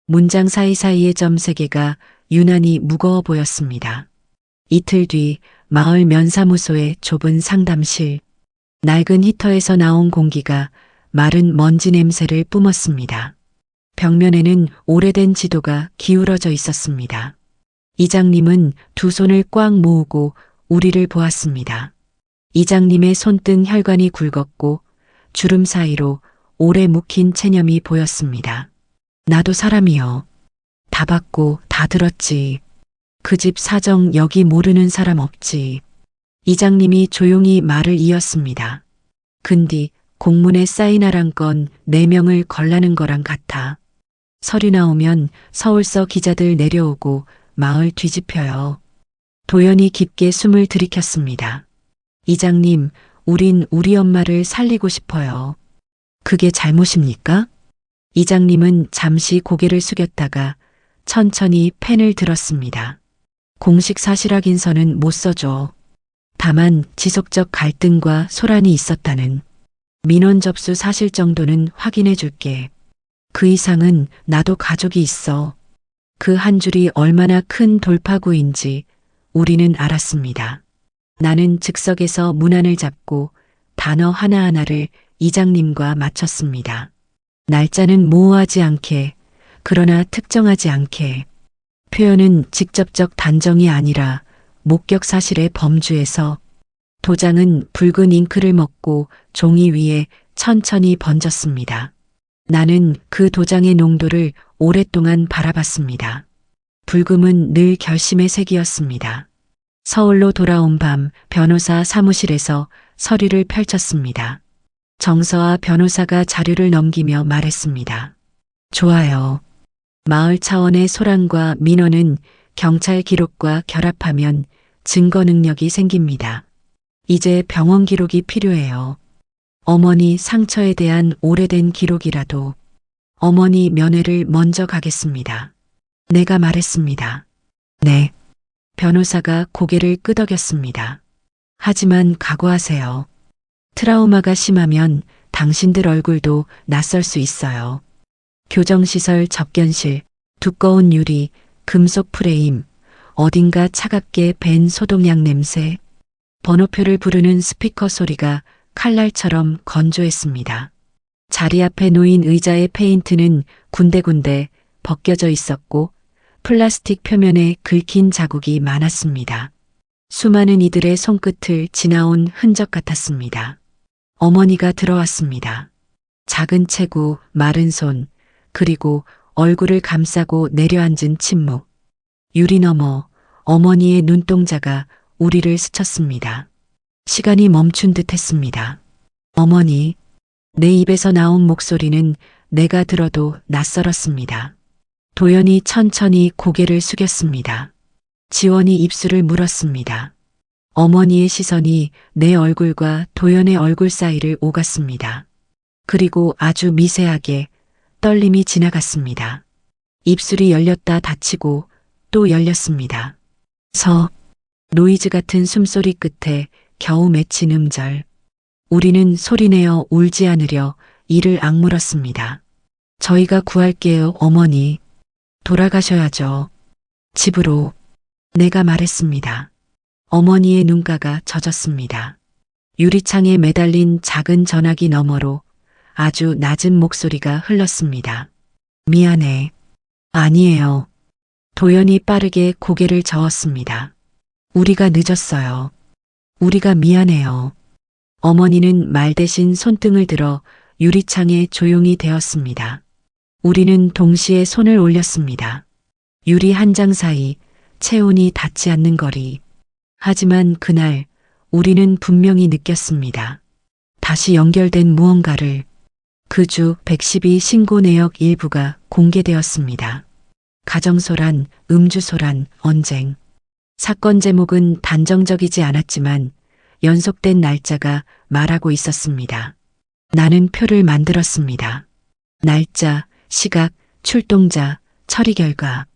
문장 사이사이의 점 3개가 유난히 무거워 보였습니다. 이틀 뒤 마을 면사무소의 좁은 상담실. 낡은 히터에서 나온 공기가 마른 먼지 냄새를 뿜었습니다. 벽면에는 오래된 지도가 기울어져 있었습니다. 이장님은 두 손을 꽉 모으고 우리를 보았습니다. 이장님의 손등 혈관이 굵었고 주름 사이로 오래 묵힌 체념이 보였습니다. 나도 사람이여. 다 봤고 다 들었지. 그 집 사정 여기 모르는 사람 없지. 이장님이 조용히 말을 이었습니다. 근디 공문에 사인하란 건 4명을 걸라는 거랑 같아. 서류 나오면 서울서 기자들 내려오고 마을 뒤집혀요. 도연이 깊게 숨을 들이켰습니다. 이장님, 우린 우리 엄마를 살리고 싶어요. 그게 잘못입니까? 이장님은 잠시 고개를 숙였다가 천천히 펜을 들었습니다. 공식 사실 확인서는 못 써줘. 다만 지속적 갈등과 소란이 있었다는 민원 접수 사실 정도는 확인해 줄게. 그 이상은 나도 가족이 있어. 그 한 줄이 얼마나 큰 돌파구인지 우리는 알았습니다. 나는 즉석에서 문안을 잡고 단어 하나하나를 이장님과 맞췄습니다. 날짜는 모호하지 않게, 그러나 특정하지 않게. 표현은 직접적 단정이 아니라 목격 사실의 범주에서. 도장은 붉은 잉크를 먹고 종이 위에 천천히 번졌습니다. 나는 그 도장의 농도를 오랫동안 바라봤습니다. 붉음은 늘 결심의 색이었습니다. 서울로 돌아온 밤 변호사 사무실에서 서류를 펼쳤습니다. 정서아 변호사가 자료를 넘기며 말했습니다. 좋아요. 마을 차원의 소란과 민원은 경찰 기록과 결합하면 증거 능력이 생깁니다. 이제 병원 기록이 필요해요. 어머니 상처에 대한 오래된 기록이라도. 어머니 면회를 먼저 가겠습니다. 내가 말했습니다. 네. 변호사가 고개를 끄덕였습니다. 하지만 각오하세요. 트라우마가 심하면 당신들 얼굴도 낯설 수 있어요. 교정시설 접견실, 두꺼운 유리, 금속 프레임, 어딘가 차갑게 밴 소독약 냄새, 번호표를 부르는 스피커 소리가 칼날처럼 건조했습니다. 자리 앞에 놓인 의자의 페인트는 군데군데 벗겨져 있었고 플라스틱 표면에 긁힌 자국이 많았습니다. 수많은 이들의 손끝을 지나온 흔적 같았습니다. 어머니가 들어왔습니다. 작은 체구, 마른 손, 그리고 얼굴을 감싸고 내려앉은 침묵. 유리 너머 어머니의 눈동자가 우리를 스쳤습니다. 시간이 멈춘 듯 했습니다. 어머니, 내 입에서 나온 목소리는 내가 들어도 낯설었습니다. 도연이 천천히 고개를 숙였습니다. 지원이 입술을 물었습니다. 어머니의 시선이 내 얼굴과 도연의 얼굴 사이를 오갔습니다. 그리고 아주 미세하게 떨림이 지나갔습니다. 입술이 열렸다 닫히고 또 열렸습니다. 노이즈 같은 숨소리 끝에 겨우 맺힌 음절. 우리는 소리내어 울지 않으려 이를 악물었습니다. 저희가 구할게요, 어머니. 돌아가셔야죠. 집으로. 내가 말했습니다. 어머니의 눈가가 젖었습니다. 유리창에 매달린 작은 전화기 너머로 아주 낮은 목소리가 흘렀습니다. 미안해. 아니에요. 도연이 빠르게 고개를 저었습니다. 우리가 늦었어요. 우리가 미안해요. 어머니는 말 대신 손등을 들어 유리창에 조용히 대었습니다. 우리는 동시에 손을 올렸습니다. 유리 한 장 사이 체온이 닿지 않는 거리. 하지만 그날 우리는 분명히 느꼈습니다. 다시 연결된 무언가를. 그 주 112 신고 내역 일부가 공개되었습니다. 가정소란, 음주소란, 언쟁. 사건 제목은 단정적이지 않았지만 연속된 날짜가 말하고 있었습니다. 나는 표를 만들었습니다. 날짜, 시각, 출동자, 처리 결과.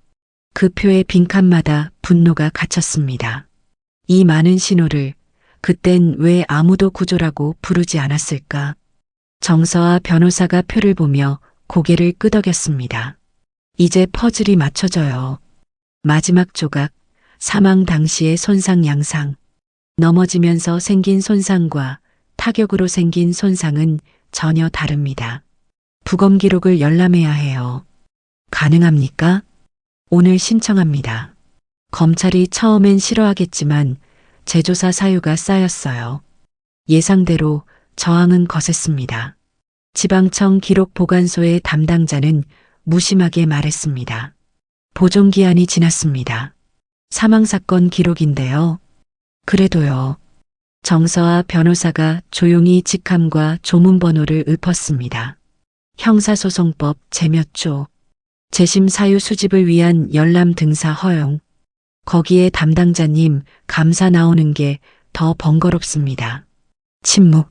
그 표의 빈칸마다 분노가 갇혔습니다. 이 많은 신호를 그땐 왜 아무도 구조라고 부르지 않았을까? 정서와 변호사가 표를 보며 고개를 끄덕였습니다. 이제 퍼즐이 맞춰져요. 마지막 조각, 사망 당시의 손상 양상. 넘어지면서 생긴 손상과 타격으로 생긴 손상은 전혀 다릅니다. 부검 기록을 열람해야 해요. 가능합니까? 오늘 신청합니다. 검찰이 처음엔 싫어하겠지만 재조사 사유가 쌓였어요. 예상대로 저항은 거셌습니다. 지방청 기록보관소의 담당자는 무심하게 말했습니다. 보존기한이 지났습니다. 사망사건 기록인데요. 그래도요. 정서와 변호사가 조용히 직함과 조문번호를 읊었습니다. 형사소송법 제 몇 조. 재심 사유 수집을 위한 열람 등사 허용. 거기에 담당자님 감사 나오는 게 더 번거롭습니다. 침묵.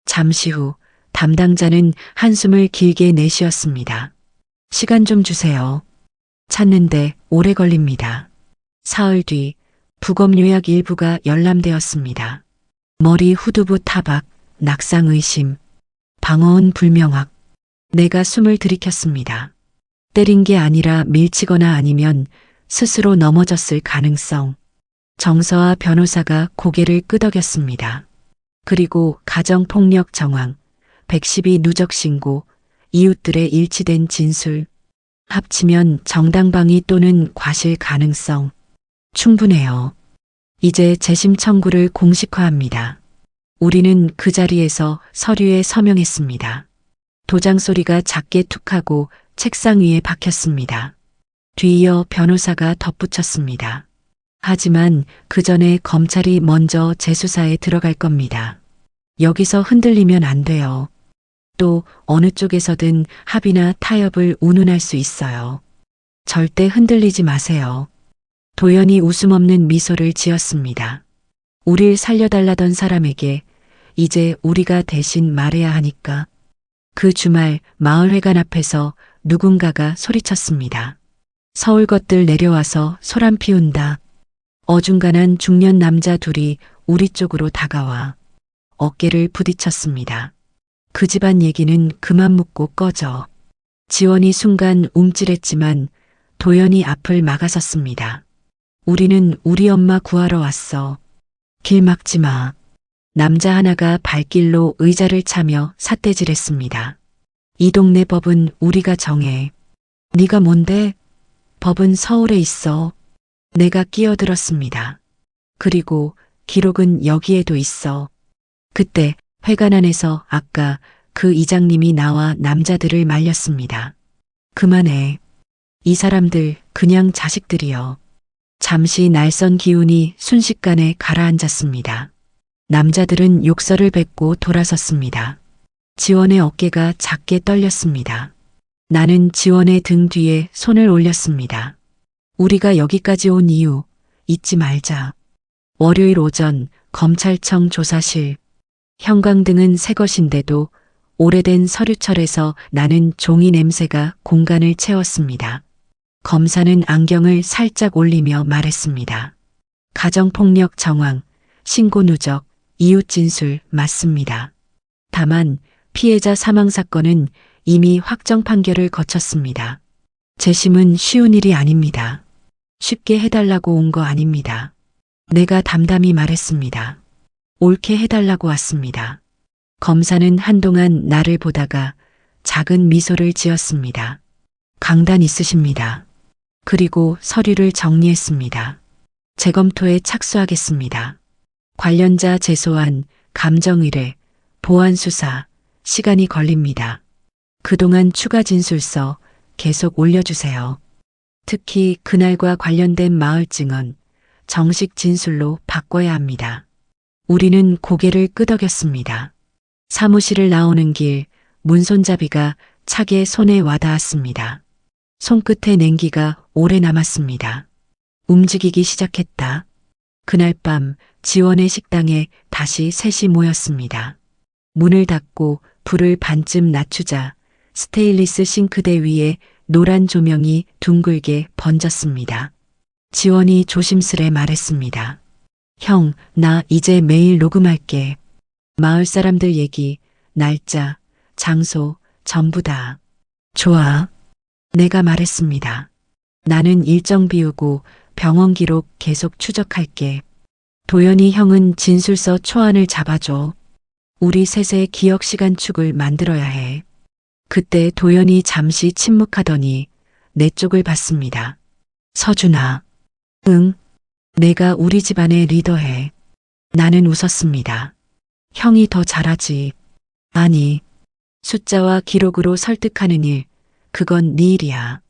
잠시 후 담당자는 한숨을 길게 내쉬었습니다. 시간 좀 주세요. 찾는데 오래 걸립니다. 사흘 뒤 부검 요약 일부가 열람되었습니다. 머리 후두부 타박, 낙상 의심, 방어은 불명확. 내가 숨을 들이켰습니다. 때린 게 아니라 밀치거나 아니면 스스로 넘어졌을 가능성. 정서와 변호사가 고개를 끄덕였습니다. 그리고 가정폭력 정황, 112 누적 신고, 이웃들의 일치된 진술. 합치면 정당방위 또는 과실 가능성. 충분해요. 이제 재심 청구를 공식화합니다. 우리는 그 자리에서 서류에 서명했습니다. 도장 소리가 작게 툭하고 책상 위에 박혔습니다. 뒤이어 변호사가 덧붙였습니다. 하지만 그 전에 검찰이 먼저 재수사에 들어갈 겁니다. 여기서 흔들리면 안 돼요. 또 어느 쪽에서든 합의나 타협을 운운할 수 있어요. 절대 흔들리지 마세요. 도연이 웃음 없는 미소를 지었습니다. 우릴 살려달라던 사람에게 이제 우리가 대신 말해야 하니까. 그 주말 마을회관 앞에서 누군가가 소리쳤습니다. 서울 것들 내려와서 소란 피운다. 어중간한 중년 남자 둘이 우리 쪽으로 다가와 어깨를 부딪혔습니다. 그 집안 얘기는 그만 묻고 꺼져. 지원이 순간 움찔했지만 도연이 앞을 막아섰습니다. 우리는 우리 엄마 구하러 왔어. 길 막지 마. 남자 하나가 발길로 의자를 차며 삿대질했습니다. 이 동네 법은 우리가 정해. 네가 뭔데? 법은 서울에 있어. 내가 끼어들었습니다. 그리고 기록은 여기에도 있어. 그때 회관 안에서 아까 그 이장님이 나와 남자들을 말렸습니다. 그만해. 이 사람들 그냥 자식들이여. 잠시 날선 기운이 순식간에 가라앉았습니다. 남자들은 욕설을 뱉고 돌아섰습니다. 지원의 어깨가 작게 떨렸습니다. 나는 지원의 등 뒤에 손을 올렸습니다. 우리가 여기까지 온 이유 잊지 말자. 월요일 오전 검찰청 조사실. 형광등은 새 것인데도 오래된 서류철에서 나는 종이 냄새가 공간을 채웠습니다. 검사는 안경을 살짝 올리며 말했습니다. 가정폭력 정황, 신고 누적, 이웃 진술 맞습니다. 다만 피해자 사망 사건은 이미 확정 판결을 거쳤습니다. 재심은 쉬운 일이 아닙니다. 쉽게 해달라고 온 거 아닙니다. 내가 담담히 말했습니다. 옳게 해달라고 왔습니다. 검사는 한동안 나를 보다가 작은 미소를 지었습니다. 강단 있으십니다. 그리고 서류를 정리했습니다. 재검토에 착수하겠습니다. 관련자 재소환, 감정의뢰, 보안수사, 시간이 걸립니다. 그동안 추가 진술서 계속 올려주세요. 특히 그날과 관련된 마을 증언, 정식 진술로 바꿔야 합니다. 우리는 고개를 끄덕였습니다. 사무실을 나오는 길 문손잡이가 차게 손에 와닿았습니다. 손끝에 냉기가 오래 남았습니다. 움직이기 시작했다. 그날 밤 지원의 식당에 다시 셋이 모였습니다. 문을 닫고 불을 반쯤 낮추자 스테인리스 싱크대 위에 노란 조명이 둥글게 번졌습니다. 지원이 조심스레 말했습니다. 형, 나 이제 매일 녹음할게. 마을 사람들 얘기, 날짜, 장소, 전부 다. 좋아. 내가 말했습니다. 나는 일정 비우고 병원 기록 계속 추적할게. 도연이 형은 진술서 초안을 잡아줘. 우리 셋의 기억 시간축을 만들어야 해. 그때 도연이 잠시 침묵하더니 내 쪽을 봤습니다. 서준아. 응. 내가 우리 집안의 리더해. 나는 웃었습니다. 형이 더 잘하지. 아니. 숫자와 기록으로 설득하는 일. 그건 네 일이야.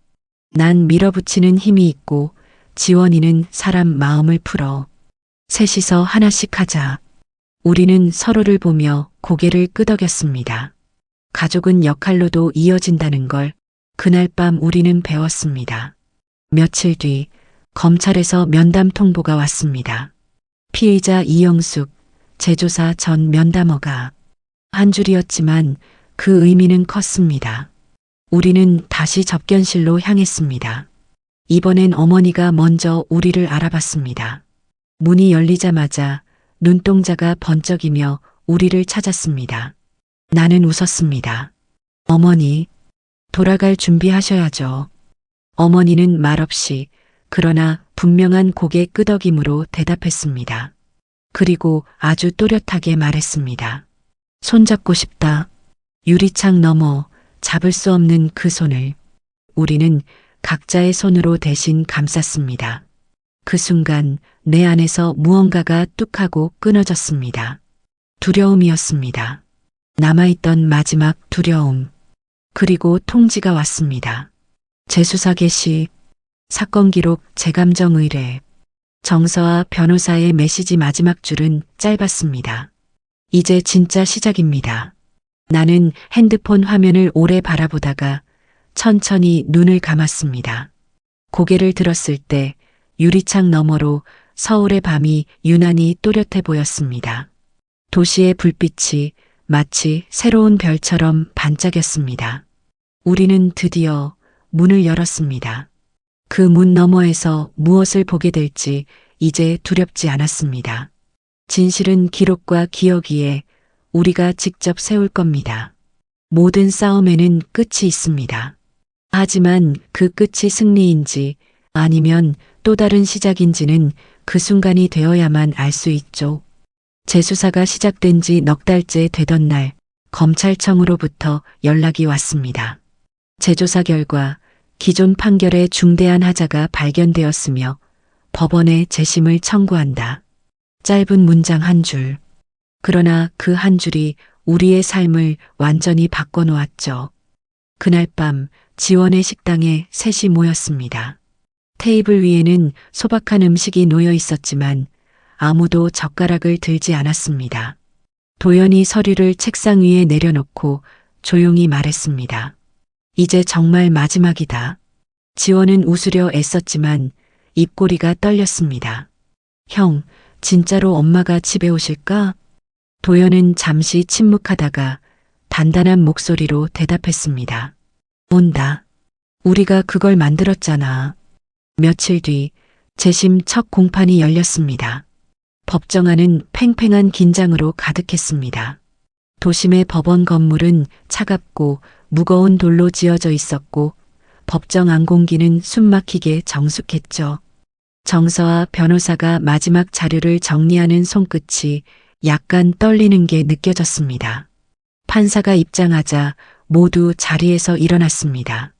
난 밀어붙이는 힘이 있고 지원이는 사람 마음을 풀어. 셋이서 하나씩 하자. 우리는 서로를 보며 고개를 끄덕였습니다. 가족은 역할로도 이어진다는 걸 그날 밤 우리는 배웠습니다. 며칠 뒤 검찰에서 면담 통보가 왔습니다. 피의자 이영숙, 제조사 전 면담어가 한 줄이었지만 그 의미는 컸습니다. 우리는 다시 접견실로 향했습니다. 이번엔 어머니가 먼저 우리를 알아봤습니다. 문이 열리자마자 눈동자가 번쩍이며 우리를 찾았습니다. 나는 웃었습니다. 어머니, 돌아갈 준비하셔야죠. 어머니는 말없이 그러나 분명한 고개 끄덕임으로 대답했습니다. 그리고 아주 또렷하게 말했습니다. 손잡고 싶다. 유리창 너머 잡을 수 없는 그 손을 우리는 각자의 손으로 대신 감쌌습니다. 그 순간 내 안에서 무언가가 뚝하고 끊어졌습니다. 두려움이었습니다. 남아있던 마지막 두려움. 그리고 통지가 왔습니다. 재수사 개시, 사건 기록 재감정 의뢰. 정서와 변호사의 메시지 마지막 줄은 짧았습니다. 이제 진짜 시작입니다. 나는 핸드폰 화면을 오래 바라보다가 천천히 눈을 감았습니다. 고개를 들었을 때 유리창 너머로 서울의 밤이 유난히 또렷해 보였습니다. 도시의 불빛이 마치 새로운 별처럼 반짝였습니다. 우리는 드디어 문을 열었습니다. 그 문 너머에서 무엇을 보게 될지 이제 두렵지 않았습니다. 진실은 기록과 기억 위에 우리가 직접 세울 겁니다. 모든 싸움에는 끝이 있습니다. 하지만 그 끝이 승리인지 아니면 또 다른 시작인지는 그 순간이 되어야만 알 수 있죠. 재수사가 시작된 지 넉 달째 되던 날 검찰청으로부터 연락이 왔습니다. 재조사 결과 기존 판결에 중대한 하자가 발견되었으며 법원에 재심을 청구한다. 짧은 문장 한 줄. 그러나 그 한 줄이 우리의 삶을 완전히 바꿔놓았죠. 그날 밤 지원의 식당에 셋이 모였습니다. 테이블 위에는 소박한 음식이 놓여 있었지만 아무도 젓가락을 들지 않았습니다. 도연이 서류를 책상 위에 내려놓고 조용히 말했습니다. 이제 정말 마지막이다. 지원은 웃으려 애썼지만 입꼬리가 떨렸습니다. 형, 진짜로 엄마가 집에 오실까? 도연은 잠시 침묵하다가 단단한 목소리로 대답했습니다. 온다. 우리가 그걸 만들었잖아. 며칠 뒤 재심 첫 공판이 열렸습니다. 법정 안은 팽팽한 긴장으로 가득했습니다. 도심의 법원 건물은 차갑고 무거운 돌로 지어져 있었고 법정 안공기는 숨막히게 정숙했죠. 정서와 변호사가 마지막 자료를 정리하는 손끝이 약간 떨리는 게 느껴졌습니다. 판사가 입장하자 모두 자리에서 일어났습니다.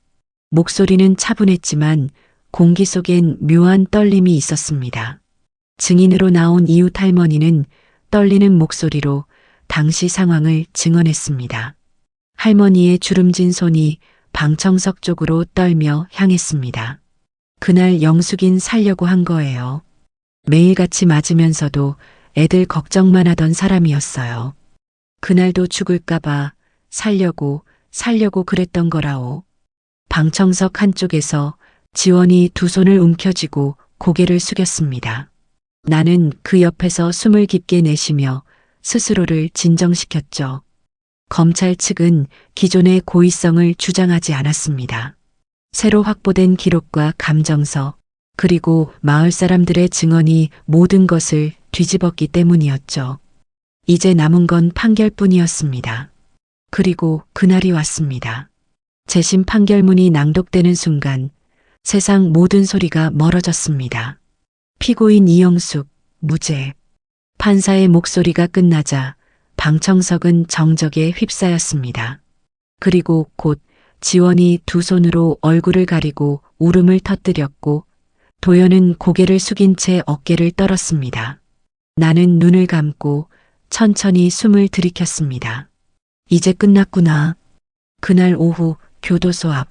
목소리는 차분했지만 공기 속엔 묘한 떨림이 있었습니다. 증인으로 나온 이웃 할머니는 떨리는 목소리로 당시 상황을 증언했습니다. 할머니의 주름진 손이 방청석 쪽으로 떨며 향했습니다. 그날 영숙인 살려고 한 거예요. 매일같이 맞으면서도 애들 걱정만 하던 사람이었어요. 그날도 죽을까봐 살려고 그랬던 거라오. 방청석 한쪽에서 지원이 두 손을 움켜쥐고 고개를 숙였습니다. 나는 그 옆에서 숨을 깊게 내쉬며 스스로를 진정시켰죠. 검찰 측은 기존의 고의성을 주장하지 않았습니다. 새로 확보된 기록과 감정서, 그리고 마을 사람들의 증언이 모든 것을 뒤집었기 때문이었죠. 이제 남은 건 판결뿐이었습니다. 그리고 그날이 왔습니다. 재심 판결문이 낭독되는 순간 세상 모든 소리가 멀어졌습니다. 피고인 이영숙, 무죄. 판사의 목소리가 끝나자 방청석은 정적에 휩싸였습니다. 그리고 곧 지원이 두 손으로 얼굴을 가리고 울음을 터뜨렸고 도연은 고개를 숙인 채 어깨를 떨었습니다. 나는 눈을 감고 천천히 숨을 들이켰습니다. 이제 끝났구나. 그날 오후 교도소 앞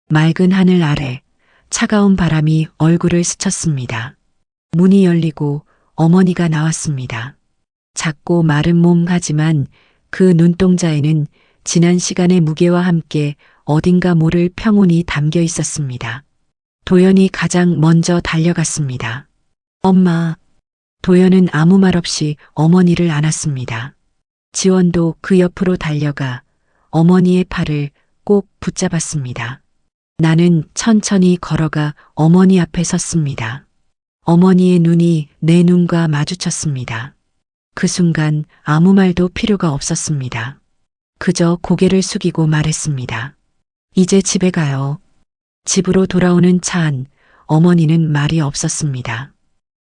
맑은 하늘 아래 차가운 바람이 얼굴을 스쳤습니다. 문이 열리고 어머니가 나왔습니다. 작고 마른 몸 하지만 그 눈동자에는 지난 시간의 무게와 함께 어딘가 모를 평온이 담겨 있었습니다. 도연이 가장 먼저 달려갔습니다. 엄마. 도연은 아무 말 없이 어머니를 안았습니다. 지원도 그 옆으로 달려가 어머니의 팔을 꼭 붙잡았습니다. 나는 천천히 걸어가 어머니 앞에 섰습니다. 어머니의 눈이 내 눈과 마주쳤습니다. 그 순간 아무 말도 필요가 없었습니다. 그저 고개를 숙이고 말했습니다. 이제 집에 가요. 집으로 돌아오는 차 안 어머니는 말이 없었습니다.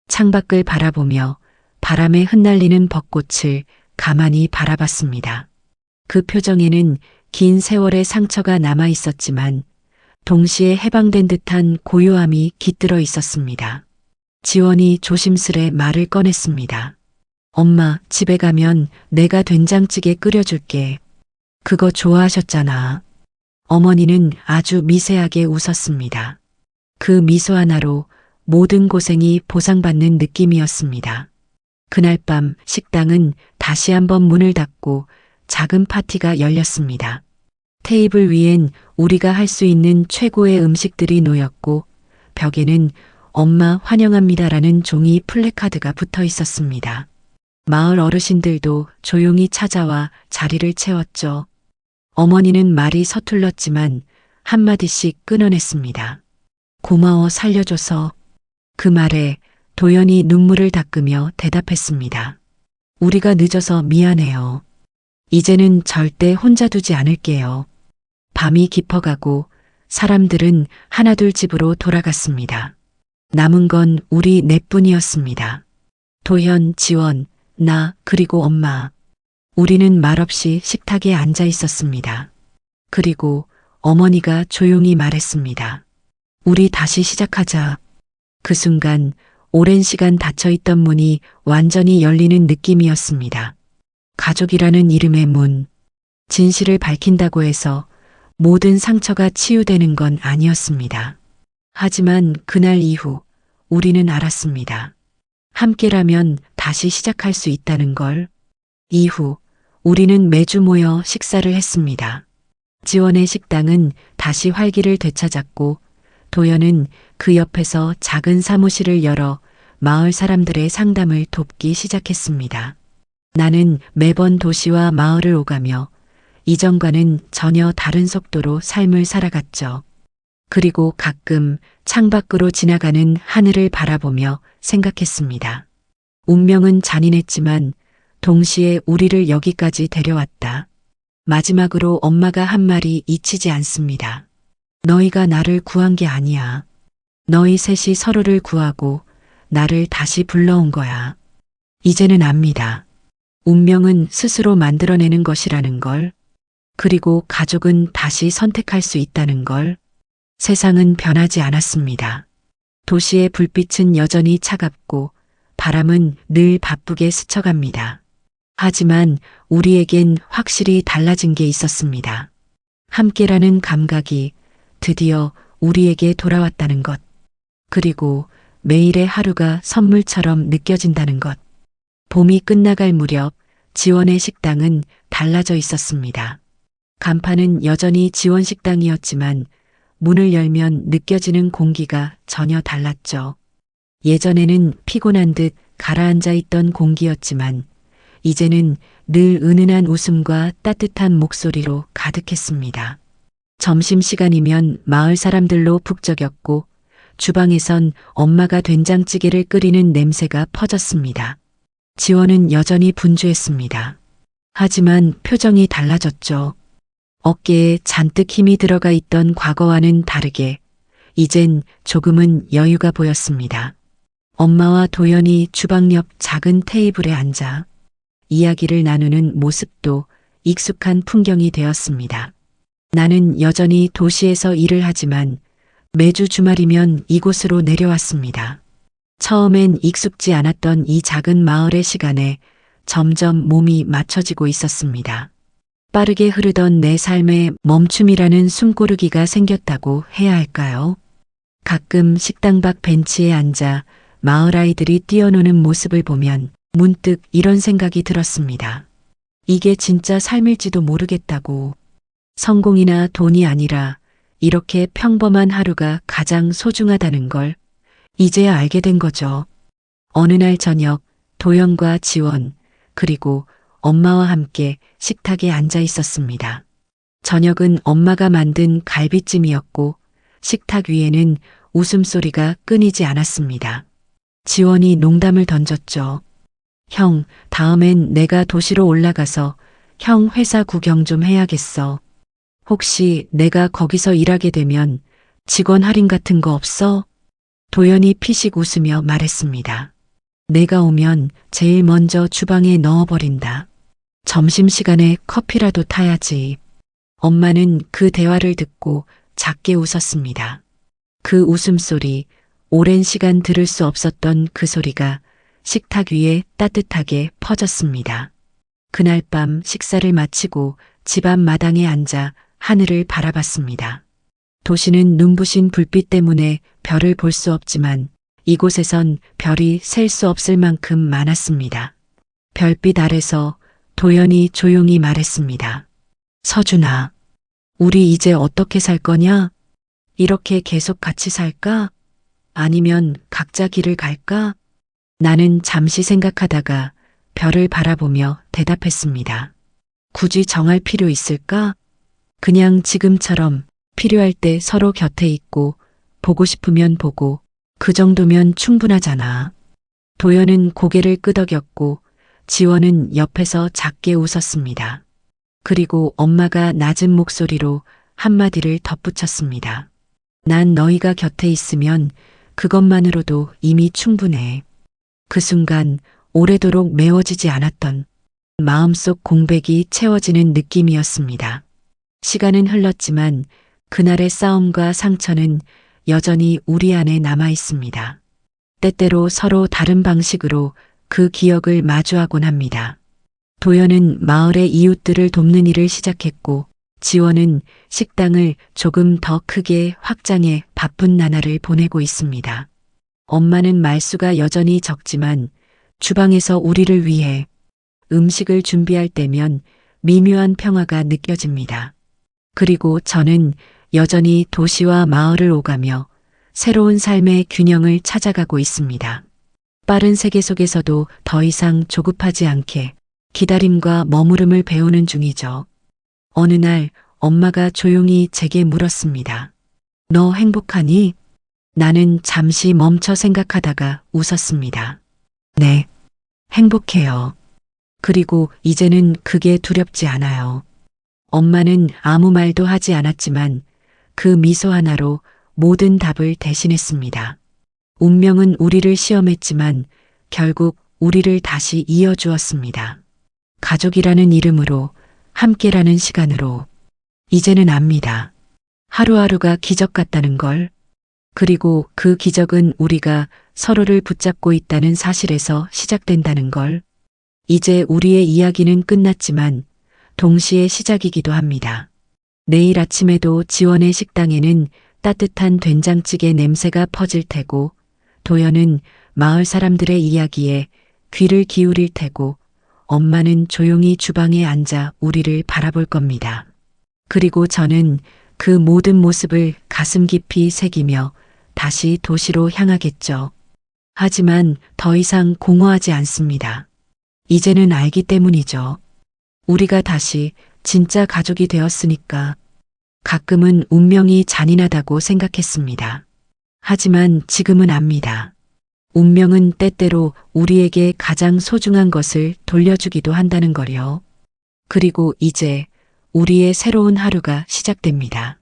창밖을 바라보며 바람에 흩날리는 벚꽃을 가만히 바라봤습니다. 그 표정에는 긴 세월의 상처가 남아 있었지만 동시에 해방된 듯한 고요함이 깃들어 있었습니다. 지원이 조심스레 말을 꺼냈습니다. 엄마, 집에 가면 내가 된장찌개 끓여줄게. 그거 좋아하셨잖아. 어머니는 아주 미세하게 웃었습니다. 그 미소 하나로 모든 고생이 보상받는 느낌이었습니다. 그날 밤 식당은 다시 한번 문을 닫고 작은 파티가 열렸습니다. 테이블 위엔 우리가 할 수 있는 최고의 음식들이 놓였고 벽에는 엄마 환영합니다라는 종이 플래카드가 붙어 있었습니다. 마을 어르신들도 조용히 찾아와 자리를 채웠죠. 어머니는 말이 서툴렀지만 한마디씩 끊어냈습니다. 고마워 살려줘서. 그 말에 도연이 눈물을 닦으며 대답했습니다. 우리가 늦어서 미안해요. 이제는 절대 혼자 두지 않을게요. 밤이 깊어가고 사람들은 하나둘 집으로 돌아갔습니다. 남은 건 우리 넷뿐이었습니다. 도현, 지원, 나, 그리고 엄마. 우리는 말없이 식탁에 앉아 있었습니다. 그리고 어머니가 조용히 말했습니다. 우리 다시 시작하자. 그 순간 오랜 시간 닫혀있던 문이 완전히 열리는 느낌이었습니다. 가족이라는 이름의 문. 진실을 밝힌다고 해서 모든 상처가 치유되는 건 아니었습니다. 하지만 그날 이후 우리는 알았습니다. 함께라면 다시 시작할 수 있다는 걸. 이후 우리는 매주 모여 식사를 했습니다. 지원의 식당은 다시 활기를 되찾았고 도연은 그 옆에서 작은 사무실을 열어 마을 사람들의 상담을 돕기 시작했습니다. 나는 매번 도시와 마을을 오가며 이전과는 전혀 다른 속도로 삶을 살아갔죠. 그리고 가끔 창밖으로 지나가는 하늘을 바라보며 생각했습니다. 운명은 잔인했지만 동시에 우리를 여기까지 데려왔다. 마지막으로 엄마가 한 말이 잊히지 않습니다. 너희가 나를 구한 게 아니야. 너희 셋이 서로를 구하고 나를 다시 불러온 거야. 이제는 압니다. 운명은 스스로 만들어내는 것이라는 걸. 그리고 가족은 다시 선택할 수 있다는 걸. 세상은 변하지 않았습니다. 도시의 불빛은 여전히 차갑고 바람은 늘 바쁘게 스쳐갑니다. 하지만 우리에겐 확실히 달라진 게 있었습니다. 함께라는 감각이 드디어 우리에게 돌아왔다는 것. 그리고 매일의 하루가 선물처럼 느껴진다는 것. 봄이 끝나갈 무렵 지원의 식당은 달라져 있었습니다. 간판은 여전히 지원 식당이었지만 문을 열면 느껴지는 공기가 전혀 달랐죠. 예전에는 피곤한 듯 가라앉아 있던 공기였지만 이제는 늘 은은한 웃음과 따뜻한 목소리로 가득했습니다. 점심시간이면 마을 사람들로 북적였고 주방에선 엄마가 된장찌개를 끓이는 냄새가 퍼졌습니다. 지원은 여전히 분주했습니다. 하지만 표정이 달라졌죠. 어깨에 잔뜩 힘이 들어가 있던 과거와는 다르게 이젠 조금은 여유가 보였습니다. 엄마와 도연이 주방 옆 작은 테이블에 앉아 이야기를 나누는 모습도 익숙한 풍경이 되었습니다. 나는 여전히 도시에서 일을 하지만 매주 주말이면 이곳으로 내려왔습니다. 처음엔 익숙지 않았던 이 작은 마을의 시간에 점점 몸이 맞춰지고 있었습니다. 빠르게 흐르던 내 삶에 멈춤이라는 숨고르기가 생겼다고 해야 할까요? 가끔 식당 밖 벤치에 앉아 마을 아이들이 뛰어노는 모습을 보면 문득 이런 생각이 들었습니다. 이게 진짜 삶일지도 모르겠다고. 성공이나 돈이 아니라 이렇게 평범한 하루가 가장 소중하다는 걸 이제야 알게 된 거죠. 어느 날 저녁 도연과 지원 그리고 엄마와 함께 식탁에 앉아 있었습니다. 저녁은 엄마가 만든 갈비찜이었고 식탁 위에는 웃음소리가 끊이지 않았습니다. 지원이 농담을 던졌죠. 형, 다음엔 내가 도시로 올라가서 형 회사 구경 좀 해야겠어. 혹시 내가 거기서 일하게 되면 직원 할인 같은 거 없어? 도연이 피식 웃으며 말했습니다. 내가 오면 제일 먼저 주방에 넣어버린다. 점심시간에 커피라도 타야지. 엄마는 그 대화를 듣고 작게 웃었습니다. 그 웃음소리, 오랜 시간 들을 수 없었던 그 소리가 식탁 위에 따뜻하게 퍼졌습니다. 그날 밤 식사를 마치고 집 앞 마당에 앉아 하늘을 바라봤습니다. 도시는 눈부신 불빛 때문에 별을 볼 수 없지만 이곳에선 별이 셀 수 없을 만큼 많았습니다. 별빛 아래서 도연이 조용히 말했습니다. 서준아, 우리 이제 어떻게 살 거냐? 이렇게 계속 같이 살까? 아니면 각자 길을 갈까? 나는 잠시 생각하다가 별을 바라보며 대답했습니다. 굳이 정할 필요 있을까? 그냥 지금처럼 필요할 때 서로 곁에 있고 보고 싶으면 보고 그 정도면 충분하잖아. 도연은 고개를 끄덕였고 지원은 옆에서 작게 웃었습니다. 그리고 엄마가 낮은 목소리로 한마디를 덧붙였습니다. 난 너희가 곁에 있으면 그것만으로도 이미 충분해. 그 순간 오래도록 메워지지 않았던 마음속 공백이 채워지는 느낌이었습니다. 시간은 흘렀지만 그날의 싸움과 상처는 여전히 우리 안에 남아 있습니다. 때때로 서로 다른 방식으로 그 기억을 마주하곤 합니다. 도연은 마을의 이웃들을 돕는 일을 시작했고 지원은 식당을 조금 더 크게 확장해 바쁜 나날을 보내고 있습니다. 엄마는 말수가 여전히 적지만 주방에서 우리를 위해 음식을 준비할 때면 미묘한 평화가 느껴집니다. 그리고 저는 여전히 도시와 마을을 오가며 새로운 삶의 균형을 찾아가고 있습니다. 빠른 세계 속에서도 더 이상 조급하지 않게 기다림과 머무름을 배우는 중이죠. 어느 날 엄마가 조용히 제게 물었습니다. 너 행복하니? 나는 잠시 멈춰 생각하다가 웃었습니다. 네, 행복해요. 그리고 이제는 그게 두렵지 않아요. 엄마는 아무 말도 하지 않았지만 그 미소 하나로 모든 답을 대신했습니다. 운명은 우리를 시험했지만 결국 우리를 다시 이어주었습니다. 가족이라는 이름으로, 함께라는 시간으로. 이제는 압니다. 하루하루가 기적 같다는 걸. 그리고 그 기적은 우리가 서로를 붙잡고 있다는 사실에서 시작된다는 걸. 이제 우리의 이야기는 끝났지만 동시에 시작이기도 합니다. 내일 아침에도 지원의 식당에는 따뜻한 된장찌개 냄새가 퍼질 테고 도연은 마을 사람들의 이야기에 귀를 기울일 테고 엄마는 조용히 주방에 앉아 우리를 바라볼 겁니다. 그리고 저는 그 모든 모습을 가슴 깊이 새기며 다시 도시로 향하겠죠. 하지만 더 이상 공허하지 않습니다. 이제는 알기 때문이죠. 우리가 다시 진짜 가족이 되었으니까. 가끔은 운명이 잔인하다고 생각했습니다. 하지만 지금은 압니다. 운명은 때때로 우리에게 가장 소중한 것을 돌려주기도 한다는 거요. 그리고 이제 우리의 새로운 하루가 시작됩니다.